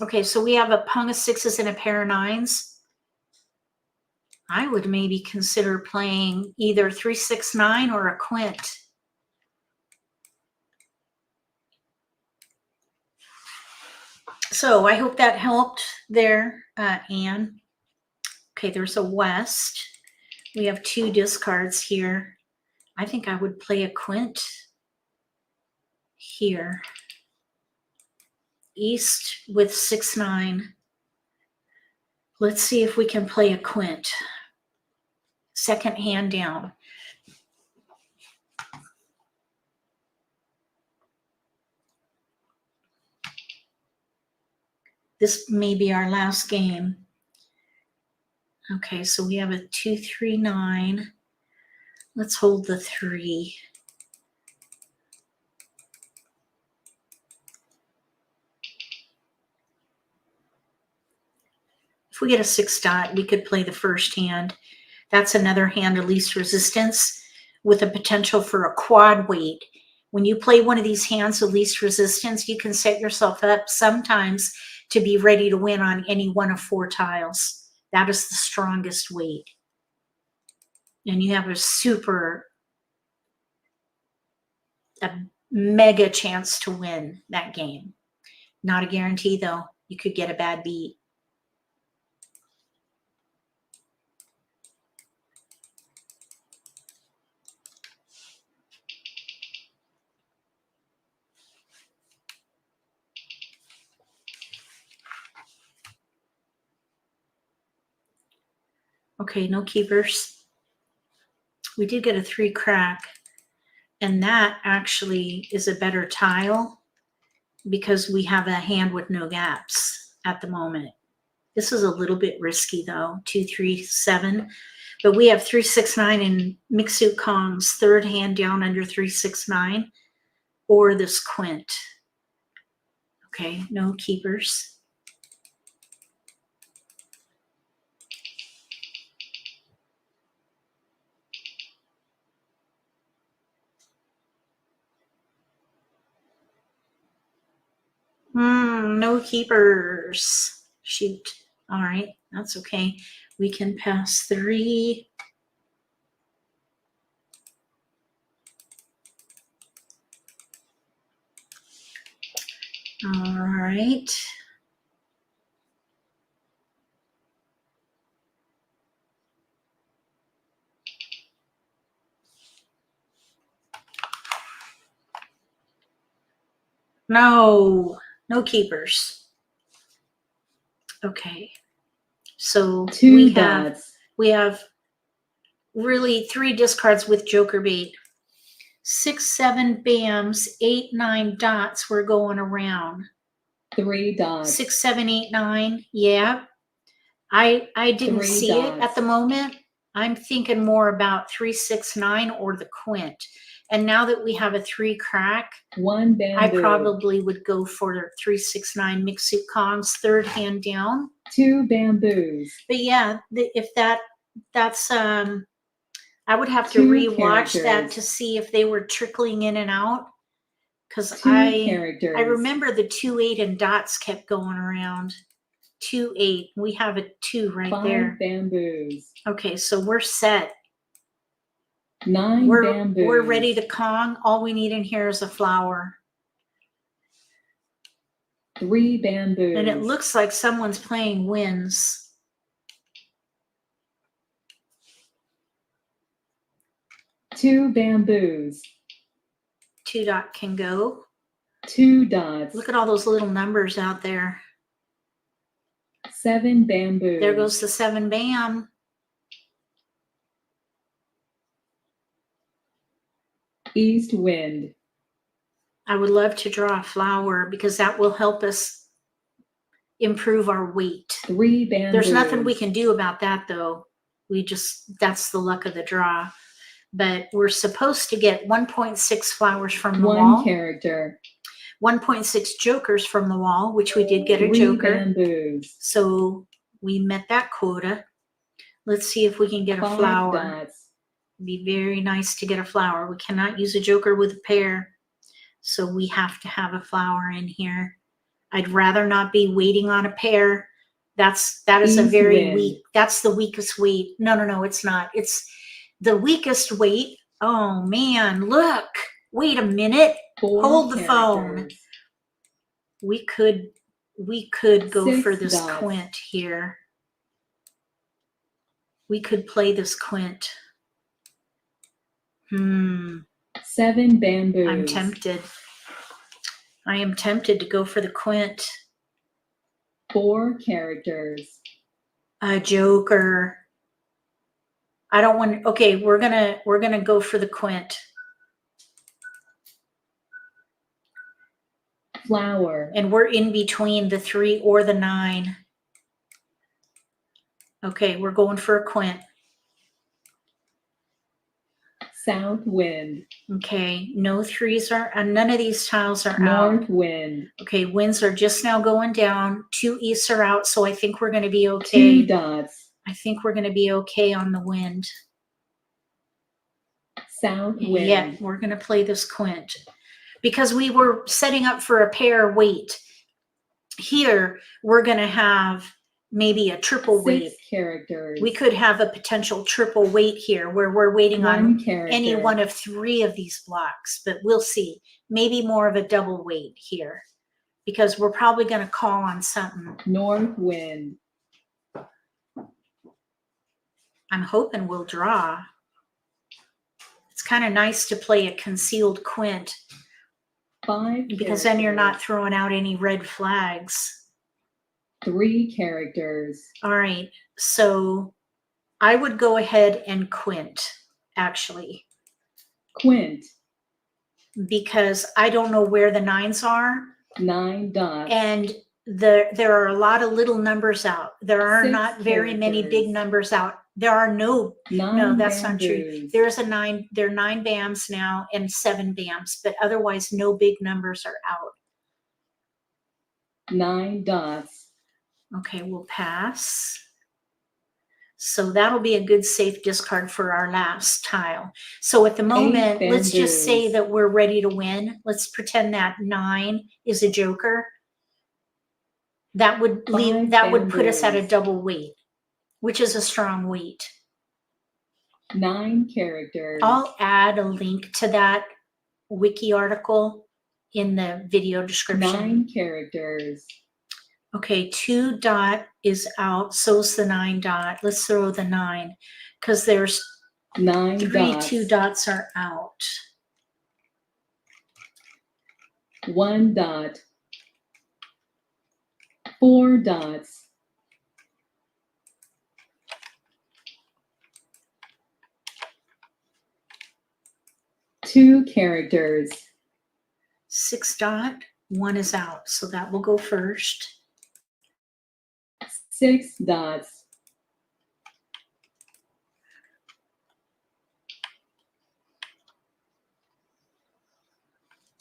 Okay, so we have a pung of 6s and a pair of 9s. I would maybe consider playing either 3, 6, 9 or a quint. So I hope that helped there, Anne. Okay, there's a west. We have 2 discards here. I think I would play a quint here. East with 6, 9. Let's see if we can play a quint. Second hand down. This may be our last game. Okay, so we have a 2, 3, 9. Let's hold the 3. If we get a 6 dot, we could play the first hand. That's another hand of least resistance with a potential for a quad weight. When you play one of these hands of least resistance, you can set yourself up sometimes to be ready to win on any one of 4 tiles. That is the strongest weight. And you have a mega chance to win that game. Not a guarantee though. You could get a bad beat. Okay, no keepers. We did get a 3 crack, and that actually is a better tile because we have a hand with no gaps at the moment. This is a little bit risky though, 2, 3, 7, but we have 3, 6, 9 in Mixu Kong's third hand down under 3, 6, 9, or this quint. Okay, no keepers. No keepers. Shoot. All right, that's okay. We can pass 3. All right. No keepers. Okay. So 2 dots. we have really 3 discards with joker bait. 6, 7 bams, 8, 9 dots. We're going around. 3 dots. 6, 7, 8, 9. Yeah. I didn't 3 see dots. it at the moment. I'm thinking more about 3, 6, 9 or the quint. And now that we have a 3 crack, 1 bamboo. I probably would go for 3, 6, 9 mixed suit Kongs, third hand down. 2 bamboos. But yeah, if that's I would have to 2 rewatch that characters. to see if they were trickling in and out. Because 2 I characters. remember the 2, 8 and dots kept going around. 2, 8. We have a 2 right 5 there. bamboos. Okay, so we're set. 9 bamboos. We're ready to Kong. All we need in here is a flower. 3 bamboos. And it looks like someone's playing winds. 2 bamboos. 2 dot can go. 2 dots. Look at all those little numbers out there. 7 bamboos. There goes the 7 bam. East wind. I would love to draw a flower because that will help us improve our weight. 3 bamboos. There's nothing we can do about that though. That's the luck of the draw. But we're supposed to get 1.6 flowers from the 1 wall. character. 1.6 jokers from the wall, which we did get a 3 joker. bamboos. So we met that quota. Let's see if we can get a 5 flower. dots. It'd be very nice to get a flower. We cannot use a joker with a pair. So we have to have a flower in here. I'd rather not be waiting on a pair. That is a East very wind. weak, that's the weakest weight. No, it's not. It's the weakest weight. Oh man, look, wait a minute. 4 Hold the phone. characters. We could go 6 for this dots. quint here. We could play this quint. 7 bamboos. I'm tempted. I am tempted to go for the quint. 4 characters. A joker. I don't want. Okay, we're gonna go for the quint. Flower. And we're in between the 3 or the 9. Okay, we're going for a quint. South wind. Okay, no 3s are, and none of these tiles are North out. wind. Okay, winds are just now going down. 2 easts are out, so I think we're going to be okay. 2 dots. I think we're going to be okay on the wind. South wind. Yeah, we're going to play this quint. Because we were setting up for a pair weight. Here, we're going to have maybe a triple 6 weight. characters. We could have a potential triple weight here where we're waiting 1 on character. any one of 3 of these blocks, but we'll see. Maybe more of a double weight here because we're probably going to call on something. North wind. I'm hoping we'll draw. It's kind of nice to play a concealed quint 5 because then you're not throwing out any red flags. 3 characters. All right, so I would go ahead and quint, actually. Quint. Because I don't know where the 9s are. 9 dots. And there are a lot of little numbers out. There are 6 not very many characters. big numbers out. There are no 9 that's not true. bamboos. There's a 9, there are 9 bams now and 7 bams, but otherwise no big numbers are out. 9 dots. Okay, we'll pass. So that'll be a good safe discard for our last tile. So at the moment, let's just say bamboos. that we're ready to win. Let's pretend that 9 is a joker. That would leave, 5 that would put us at a bamboos. double weight, which is a strong weight. 9 characters. I'll add a link to that wiki article in the video description. 9 characters. Okay, 2 dot is out, so's the 9 dot. Let's throw the 9 because there's 9 3 dots. 2 dots are out. 1 dot, 4 dots, 2 characters, 6 dot, 1 is out, so that will go first. 6 dots,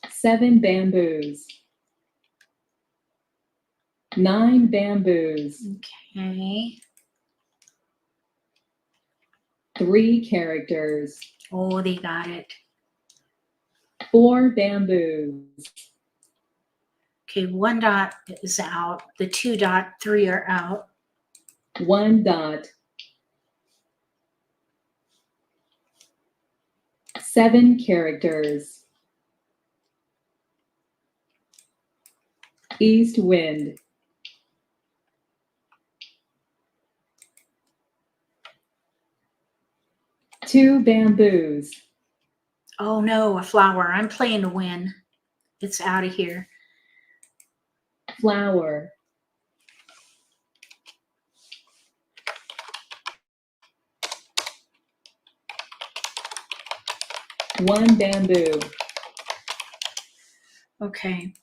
7 bamboos, 9 bamboos, Okay. 3 characters, Oh, they got it. 4 bamboos, Okay, 1 dot is out. The 2 dot, 3 are out. 1 dot, 7 characters, east wind, 2 bamboos, Oh no, a flower. I'm playing to win. It's out of here. flower, 1 bamboo, Okay.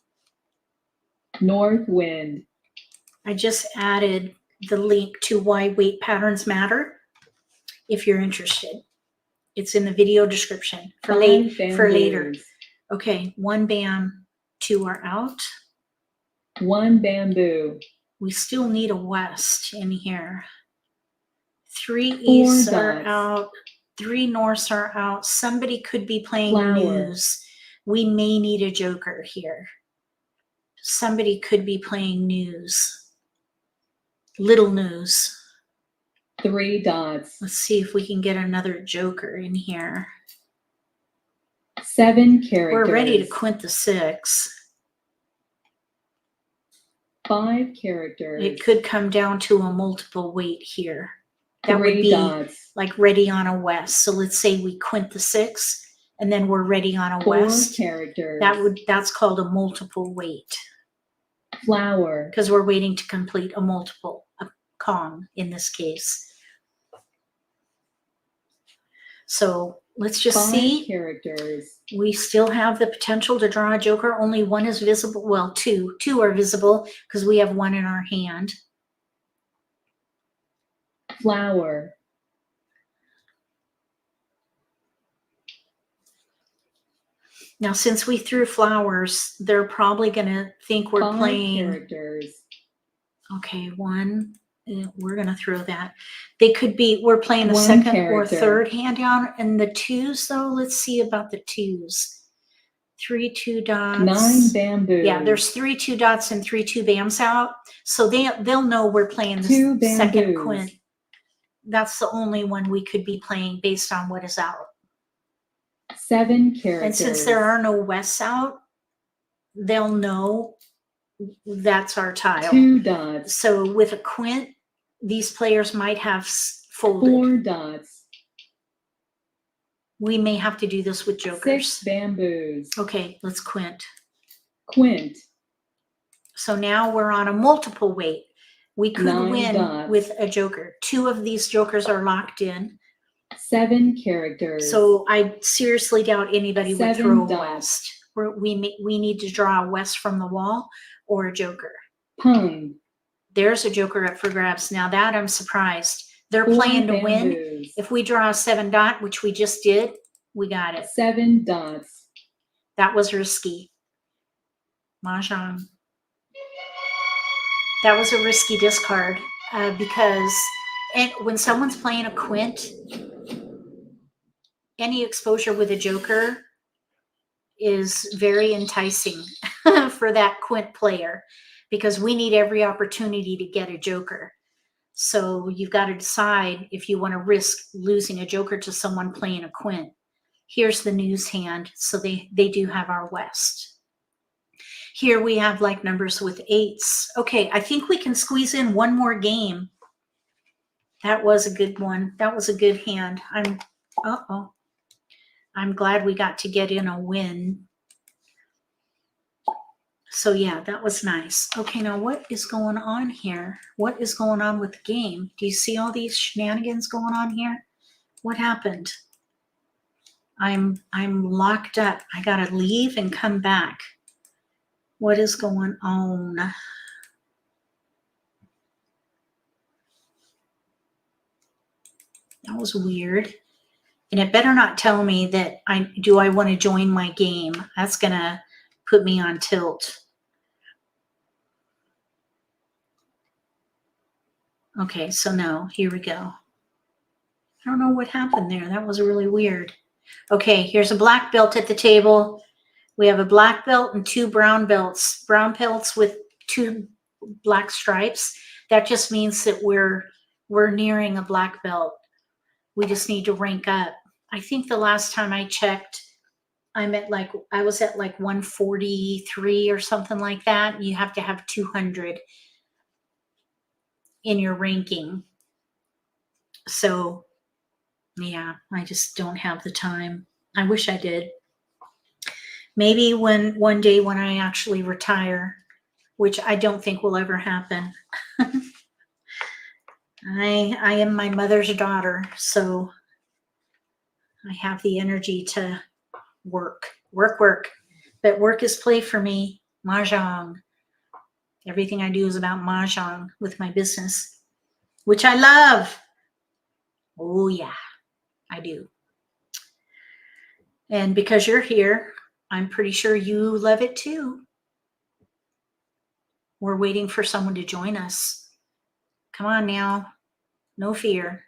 north wind, I just added the link to why weight patterns matter if you're interested. It's in the video description for 5 later. bamboos, Okay, 1 bam, 2 are out. 1 bamboo, We still need a west in here. 3 4 easts are dots, out. 3 norths are out. Somebody could be playing flower, news. We may need a joker here. Somebody could be playing news. Little news. 3 dots, Let's see if we can get another joker in here. 7 characters, We're ready to quint the 6. 5 characters, It could come down to a multiple weight here. That 3 would be dots, like ready on a west. So let's say we quint the 6 and then we're ready on a 4 west. characters, That's called a multiple weight flower, because we're waiting to complete a multiple, a Kong in this case. So let's just 5 see. characters, We still have the potential to draw a joker. Only 1 is visible. Well, 2 are visible because we have 1 in our hand. flower, Now, since we threw flowers, they're probably going to think we're 5 playing. characters, Okay, 1. We're going to throw that. They could be, we're playing the 1 second character, or third hand down. And the 2s, though, let's see about the 2s. 3 2 dots. 9 bamboos, Yeah, there's 3 2 dots and 3 2 bams out. So they'll know we're playing the 2 second bamboos, quint. That's the only one we could be playing based on what is out. 7 characters, And since there are no wests out, they'll know that's our tile. 2 dots, So with a quint, these players might have folded. 4 dots, We may have to do this with jokers. 6 bamboos, Okay, let's quint. quint, So now we're on a multiple weight. We could 9 win dots, with a joker. 2 of these jokers are locked in. 7 characters, So I seriously doubt anybody would 7 throw a dots, west. We need to draw a west from the wall or a joker. pung, There's a joker up for grabs. Now that I'm surprised. They're 4 playing to win. bamboos, If we draw a 7 dot, which we just did, we got it. 7 dots, That was risky. Mahjong. That was a risky discard because when someone's playing a quint, any exposure with a joker is very enticing for that quint player because we need every opportunity to get a joker. So you've got to decide if you want to risk losing a joker to someone playing a quint. Here's the news hand. So they do have our west. Here we have like numbers with 8s. Okay, I think we can squeeze in one more game. That was a good one. That was a good hand. I'm glad we got to get in a win. So yeah, that was nice. Okay, now what is going on here? What is going on with the game? Do you see all these shenanigans going on here? What happened? I'm locked up. I gotta leave and come back. What is going on? That was weird. And it better not tell me that I want to join my game. That's gonna put me on tilt. Okay, so no, here we go. I don't know what happened there. That was really weird. Okay, here's a black belt at the table. We have a black belt and 2 brown belts. Brown belts with 2 black stripes. That just means that we're nearing a black belt. We just need to rank up. I think the last time I checked, I was at like 143 or something like that. You have to have 200 in your ranking. So yeah, I just don't have the time. I wish I did. Maybe one day when I actually retire, which I don't think will ever happen. I am my mother's daughter, so I have the energy to work. But work is play for me. Mahjong. Everything I do is about Mahjong with my business, which I love. Oh yeah, I do. And because you're here, I'm pretty sure you love it too. We're waiting for someone to join us. Come on now. No fear.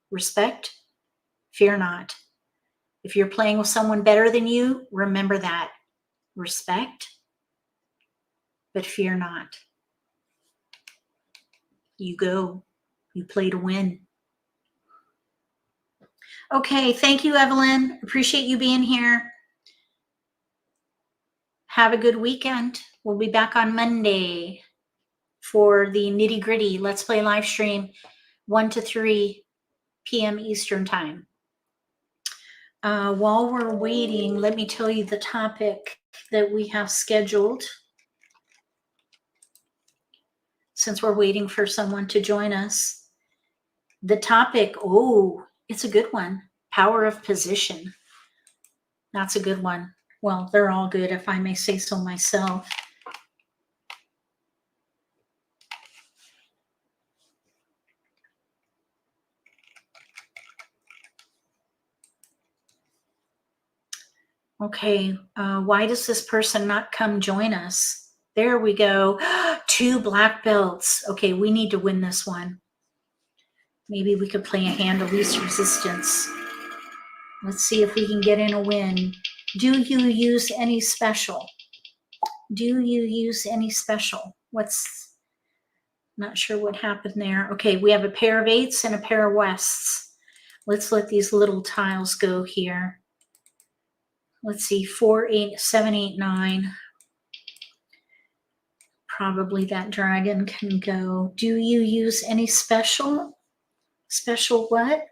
Respect. Fear not. If you're playing with someone better than you, remember that. Respect, but fear not. You go. You play to win. Okay, thank you, Evelyn. Appreciate you being here. Have a good weekend. We'll be back on Monday for the nitty gritty Let's Play live stream, 1 to 3 p.m. Eastern time. While we're waiting, let me tell you the topic that we have scheduled. Since we're waiting for someone to join us. The topic, it's a good one. Power of position. That's a good one. Well, they're all good, if I may say so myself. Okay, why does this person not come join us? There we go. 2 black belts. Okay, we need to win this one. Maybe we could play a hand of least resistance. Let's see if we can get in a win. Do you use any special? Do you use any special? Not sure what happened there. Okay, we have a pair of 8s and a pair of wests. Let's let these little tiles go here. Let's see, 4, 8, 7, 8, 9. Probably that dragon can go. Do you use any special? Special what?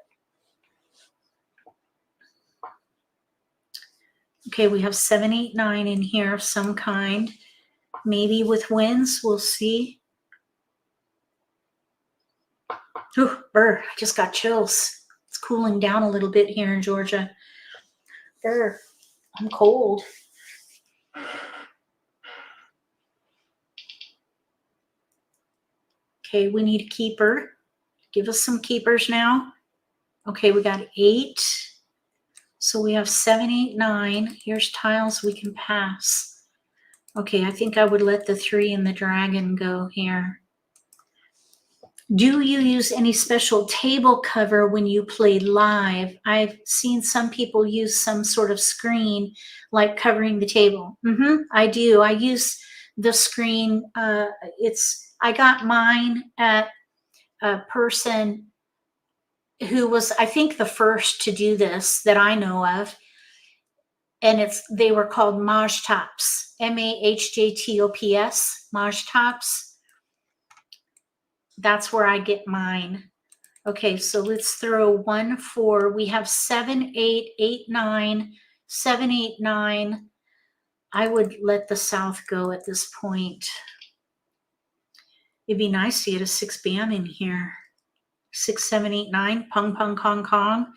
Okay, we have 7, 8, 9 in here of some kind. Maybe with winds, we'll see. Ooh, I just got chills. It's cooling down a little bit here in Georgia. I'm cold. Okay, we need a keeper. Give us some keepers now. Okay, we got 8. So we have 7, 8, 9. Here's tiles we can pass. Okay, I think I would let the 3 and the dragon go here. Do you use any special table cover when you play live? I've seen some people use some sort of screen like covering the table. I do. I use the screen. I got mine at a person who was, I think, the first to do this that I know of. And they were called Mahj tops, MAHJTOPS, Mahj tops. That's where I get mine. Okay, so let's throw 1, 4. We have 7, 8, 8, 9, 7, 8, 9. I would let the south go at this point. It'd be nice to get a 6 bam in here. 6, 7, 8, 9, pong, pong, kong, kong.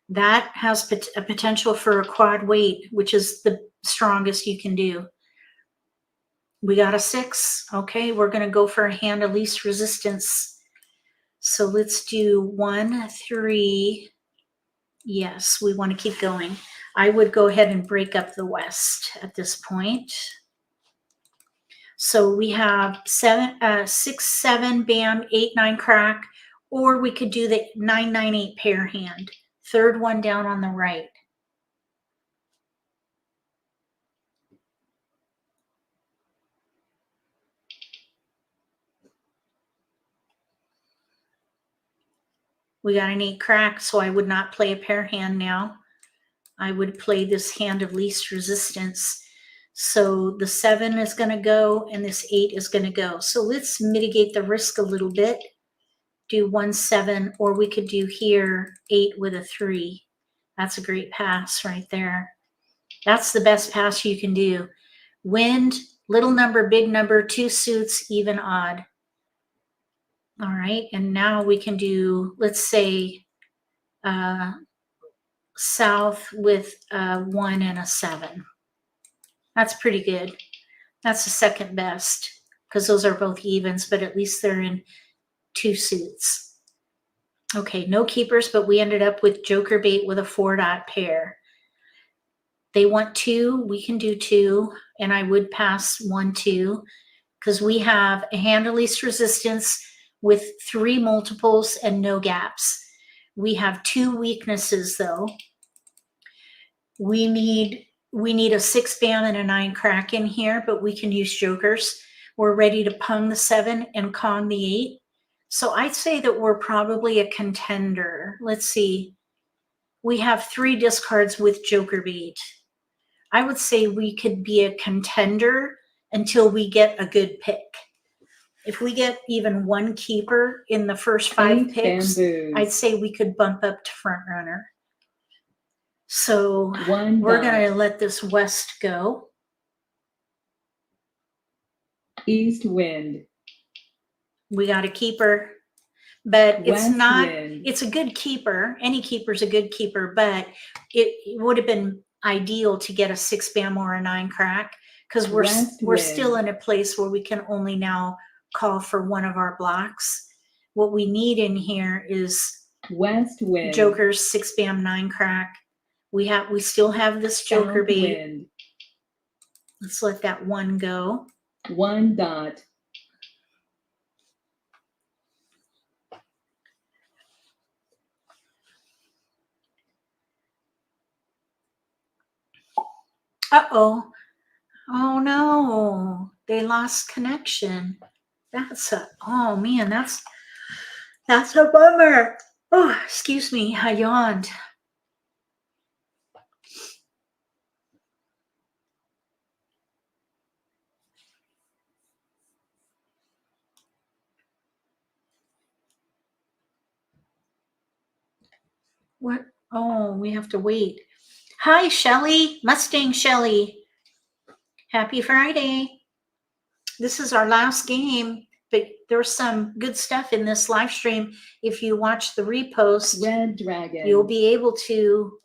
That has a potential for a quad weight, which is the strongest you can do. We got a 6. Okay, we're going to go for a hand of least resistance. So let's do 1, 3. Yes, we want to keep going. I would go ahead and break up the west at this point. So we have 6, 7, bam, 8, 9 crack, or we could do the 9, 9, 8 pair hand. Third one down on the right. We got an 8 crack, so I would not play a pair hand now. I would play this hand of least resistance. So the 7 is going to go and this 8 is going to go. So let's mitigate the risk a little bit. Do 1, 7, or we could do here 8 with a 3. That's a great pass right there. That's the best pass you can do. Wind, little number, big number, 2 suits, even, odd. All right, and now we can do, let's say, south with a 1 and a 7. That's pretty good. That's the second best because those are both evens, but at least they're in 2 suits. Okay, no keepers, but we ended up with joker bait with a 4-dot pair. They want 2, we can do 2, and I would pass 1, 2 because we have a hand of least resistance with 3 multiples and no gaps. We have 2 weaknesses though. We need a 6 bam and a 9 crack in here, but we can use jokers. We're ready to pung the 7 and kong the 8. So I'd say that we're probably a contender. Let's see. We have 3 discards with joker bait. I would say we could be a contender until we get a good pick. If we get even 1 keeper in the first 5 picks, bamboos. I'd say we could bump up to front runner. So 1 we're dot. going to let this west go. East wind. We got a keeper, but it's West not, wind. it's a good keeper. Any keeper's a good keeper, but it would have been ideal to get a 6 bam or a 9 crack because we're wind. still in a place where we can only now call for one of our blocks. What we need in here is west wind. jokers, 6 bam, 9 crack. We still have this joker South bait. wind. Let's let that 1 go. 1 dot. Uh-oh. Oh no, they lost connection. Oh man, that's a bummer. Oh, excuse me, I yawned. What? Oh, we have to wait. Hi, Shelly, Mustang Shelly. Happy Friday. This is our last game, but there's some good stuff in this live stream. If you watch the repost, Red dragon. you'll be able to,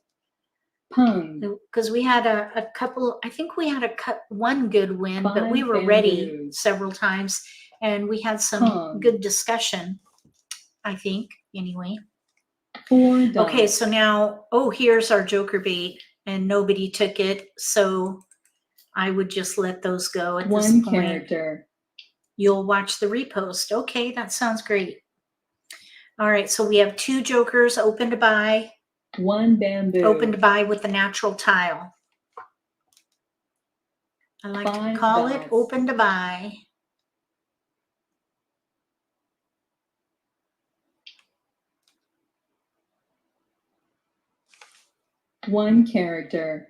pung. because we had a couple, I think we had one good win, but we 5 were ready bamboos. several times and we had some Pung. good discussion, I think, anyway. 4 dots. Okay, so now, here's our joker bait and nobody took it. So I would just let those go at this 1 point. character. You'll watch the repost. Okay, that sounds great. All right, so we have 2 jokers open to buy. 1 bamboo. Open to buy with the natural tile. I like to 5 call it dots. open to buy. One character.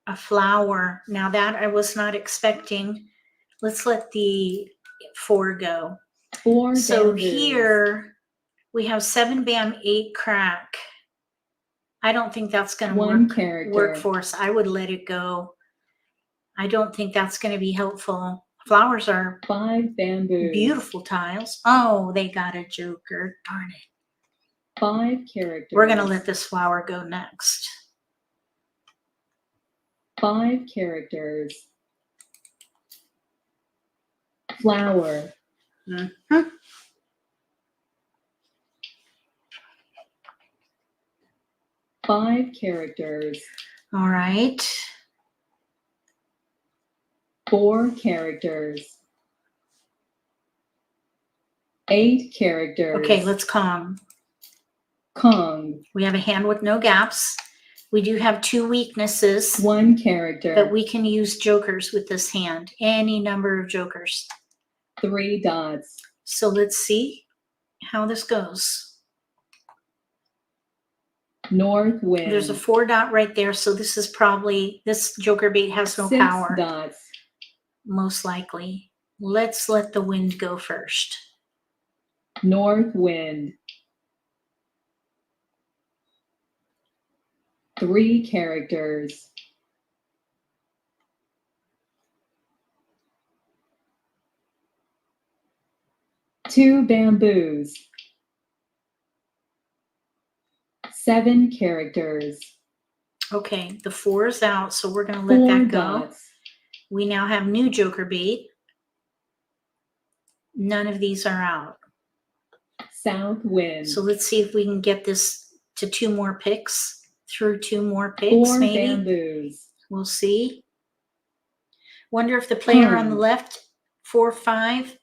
A flower. Now that I was not expecting. Let's let the 4 go. 4 So bamboos. here we have 7 bam, 8 crack. I don't think that's going to 1 character. work for us. I would let it go. I don't think that's going to be helpful. Flowers are 5 bamboos. beautiful tiles. Oh, they got a joker. Darn it. 5 characters. We're going to let this flower go next. 5 characters. Flower. Mhm. 5 characters. All right. 4 characters. 8 characters. Okay, let's Kong. Kong. We have a hand with no gaps. We do have 2 weaknesses, 1 character. but we can use jokers with this hand. Any number of jokers. 3 dots. So let's see how this goes. North wind. There's a 4 dot right there. So this is probably, this joker bait has no 6 power. dots. Most likely. Let's let the wind go first. North wind. 3 characters. 2 bamboos. 7 characters. Okay, the 4 is out, so we're going to 4 let that go. dots. We now have new joker bait. None of these are out. South wind. So let's see if we can get this to 2 more picks, through 2 more picks 4 maybe. bamboos. We'll see. Wonder if the player on the Pung. left, 4, 5,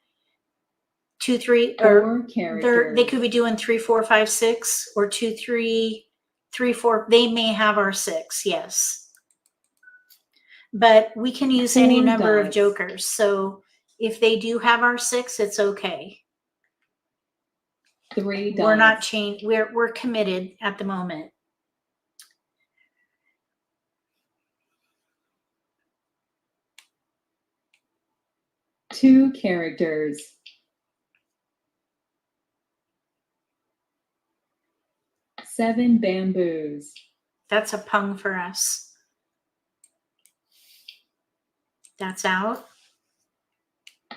2, 3, 4 or characters. they could be doing 3, 4, 5, 6, or 2, 3, 3, 4. They may have our 6, yes. But we can use 4 any number of dots. jokers. So if they do have our 6, it's okay. 3 dots. We're not changed. We're committed at the moment. Two characters. 7 bamboos. That's a pung for us. That's out.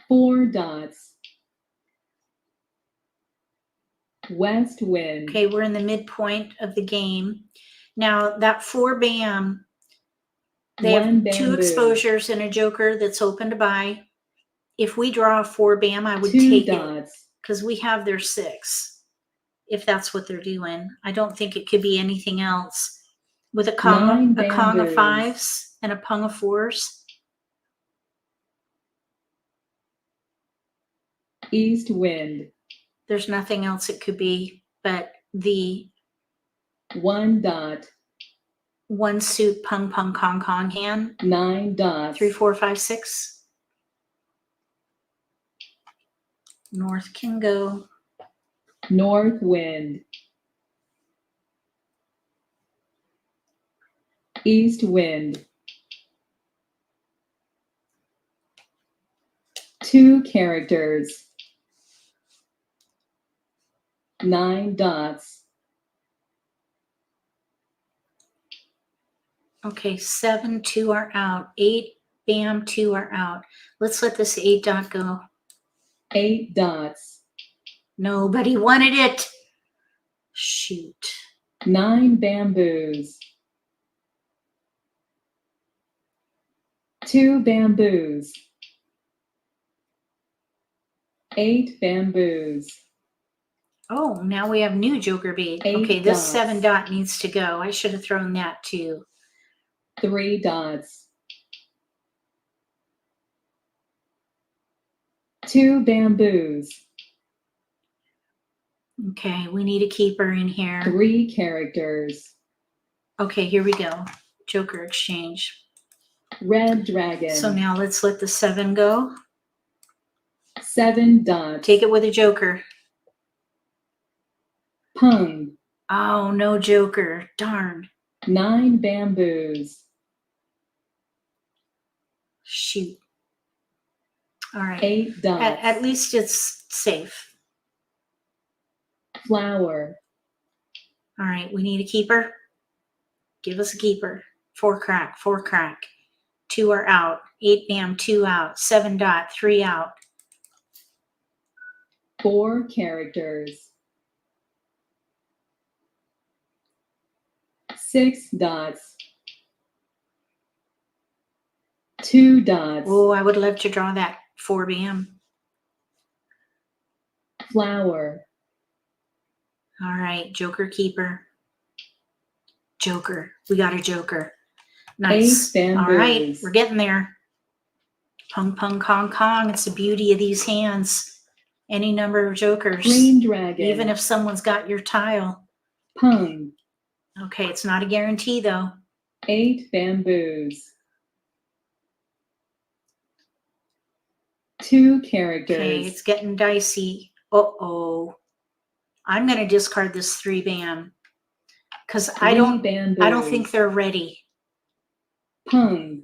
4 dots. West wind. Okay, we're in the midpoint of the game. Now that 4 bam, they have 1 2 bamboo. exposures and a joker that's open to buy. If we draw a 4 bam, I would 2 take it dots. because we have their 6. If that's what they're doing, I don't think it could be anything else. With a 9 Kong of bamboos. 5s and a pung of 4s. East wind. There's nothing else it could be but the 1 dot. 1 suit pung pung kong kong hand. 9 dots. 3, 4, 5, 6. North can go. North wind. East wind. 2 characters. 9 dots. Okay, 7, 2 are out. 8, bam, 2 are out. Let's let this 8 dot go. 8 dots. Nobody wanted it. Shoot. 9 bamboos. 2 bamboos. 8 bamboos. Oh, now we have new joker bait. 8 Okay, this dots. 7 dot needs to go. I should have thrown that too. 3 dots. 2 bamboos. Okay, we need a keeper in here. 3 characters. Okay, here we go. Joker exchange. Red dragon. So now let's let the 7 go. 7 dots. Take it with a joker. Pung. Oh, no joker. Darn. 9 bamboos. Shoot. All right. 8 dots. At least it's safe. Flower. All right, we need a keeper. Give us a keeper. 4 crack, 4 crack. 2 are out. 8 bam, 2 out. 7 dot, 3 out. 4 characters. 6 dots. 2 dots. Oh, I would love to draw that 4 bam. Flower. All right, Joker keeper. Joker. We got a Joker. Nice. 8 bamboos. All right, we're getting there. Pung, pung, kong, kong. It's the beauty of these hands. Any number of Jokers. Green dragon. Even if someone's got your tile. Pung. Okay, it's not a guarantee though. 8 bamboos. 2 characters. Okay, it's getting dicey. Uh-oh. I'm going to discard this 3 bam because I don't think they're ready. Pung.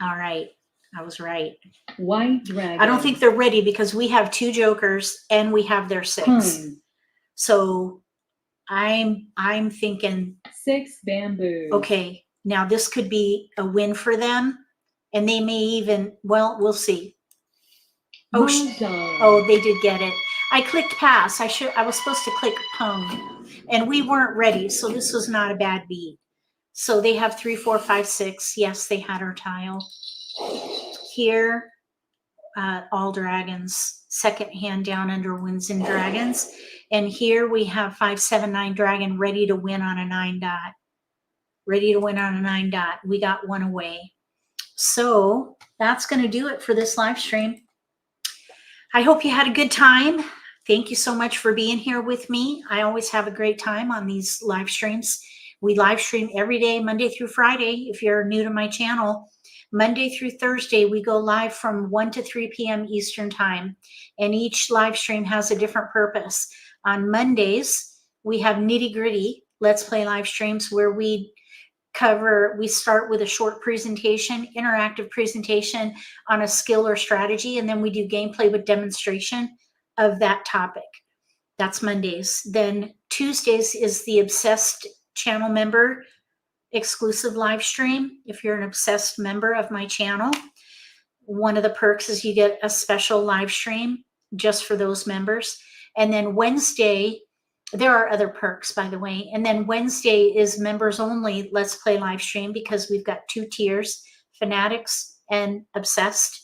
All right, I was right. White dragon. I don't think they're ready because we have 2 Jokers and we have their 6. Pung. So I'm thinking 6 bamboos. okay, now this could be a win for them, and they may even, well, we'll see. Oh, oh, they did get it. I clicked pass. I was supposed to click pung, and we weren't ready, so this was not a bad beat. So they have 3, 4, 5, 6. Yes, they had our tile. Here, all dragons. Second hand down under Winds and Dragons. And here we have 5, 7, 9 dragon ready to win on a 9 dot. Ready to win on a 9 dot. We got 1 away. So that's going to do it for this live stream. I hope you had a good time. Thank you so much for being here with me. I always have a great time on these live streams. We live stream every day, Monday through Friday. If you're new to my channel, Monday through Thursday, we go live from 1 to 3 p.m. Eastern time. And each live stream has a different purpose. On Mondays, we have nitty gritty Let's Play live streams where we start with a short presentation, interactive presentation on a skill or strategy, and then we do gameplay with demonstration of that topic. That's Mondays. Then Tuesdays is the Obsessed channel member exclusive live stream. If you're an Obsessed member of my channel, one of the perks is you get a special live stream just for those members. And then Wednesday, there are other perks, by the way. And then Wednesday is members only Let's Play live stream because we've got 2 tiers, Fanatics and Obsessed.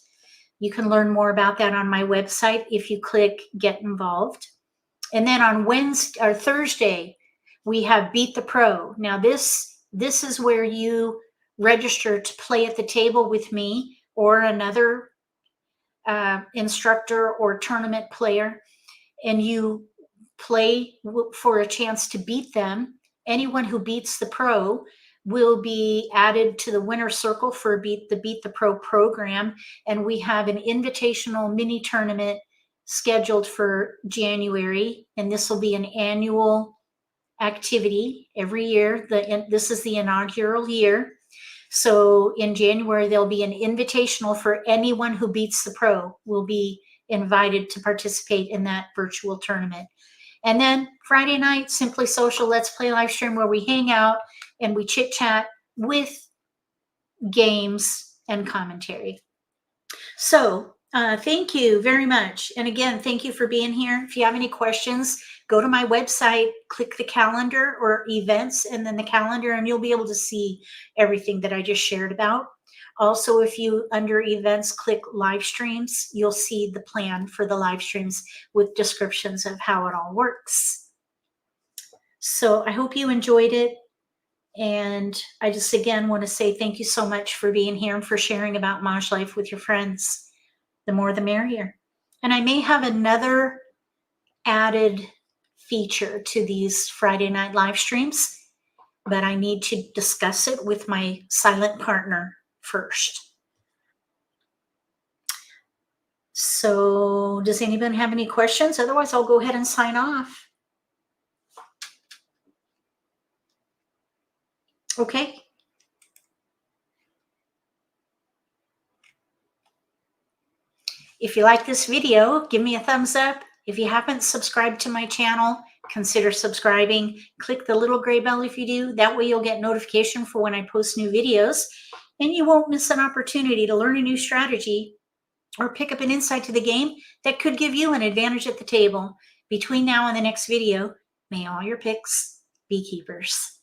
You can learn more about that on my website if you click Get Involved. And then on Wednesday or Thursday, we have Beat the Pro. Now this is where you register to play at the table with me or another instructor or tournament player, and you play for a chance to beat them. Anyone who beats the pro will be added to the winner circle for the Beat the Pro program. And we have an invitational mini tournament scheduled for January. And this will be an annual activity every year. This is the inaugural year. So in January, there'll be an invitational for anyone who beats the pro will be invited to participate in that virtual tournament. And then Friday night, Simply Social Let's Play live stream where we hang out and we chit chat with games and commentary. So thank you very much. And again, thank you for being here. If you have any questions, go to my website, click the calendar or events and then the calendar, and you'll be able to see everything that I just shared about. Also, if you under events click live streams, you'll see the plan for the live streams with descriptions of how it all works. So I hope you enjoyed it. And I just again want to say thank you so much for being here and for sharing about MAHJLIFE with your friends. The more the merrier. And I may have another added feature to these Friday night live streams, but I need to discuss it with my silent partner first. So does anyone have any questions? Otherwise, I'll go ahead and sign off. Okay. If you like this video, give me a thumbs up. If you haven't subscribed to my channel, consider subscribing. Click the little gray bell if you do. That way you'll get notification for when I post new videos. and you won't miss an opportunity to learn a new strategy or pick up an insight to the game that could give you an advantage at the table. Between now and the next video, may all your picks be keepers.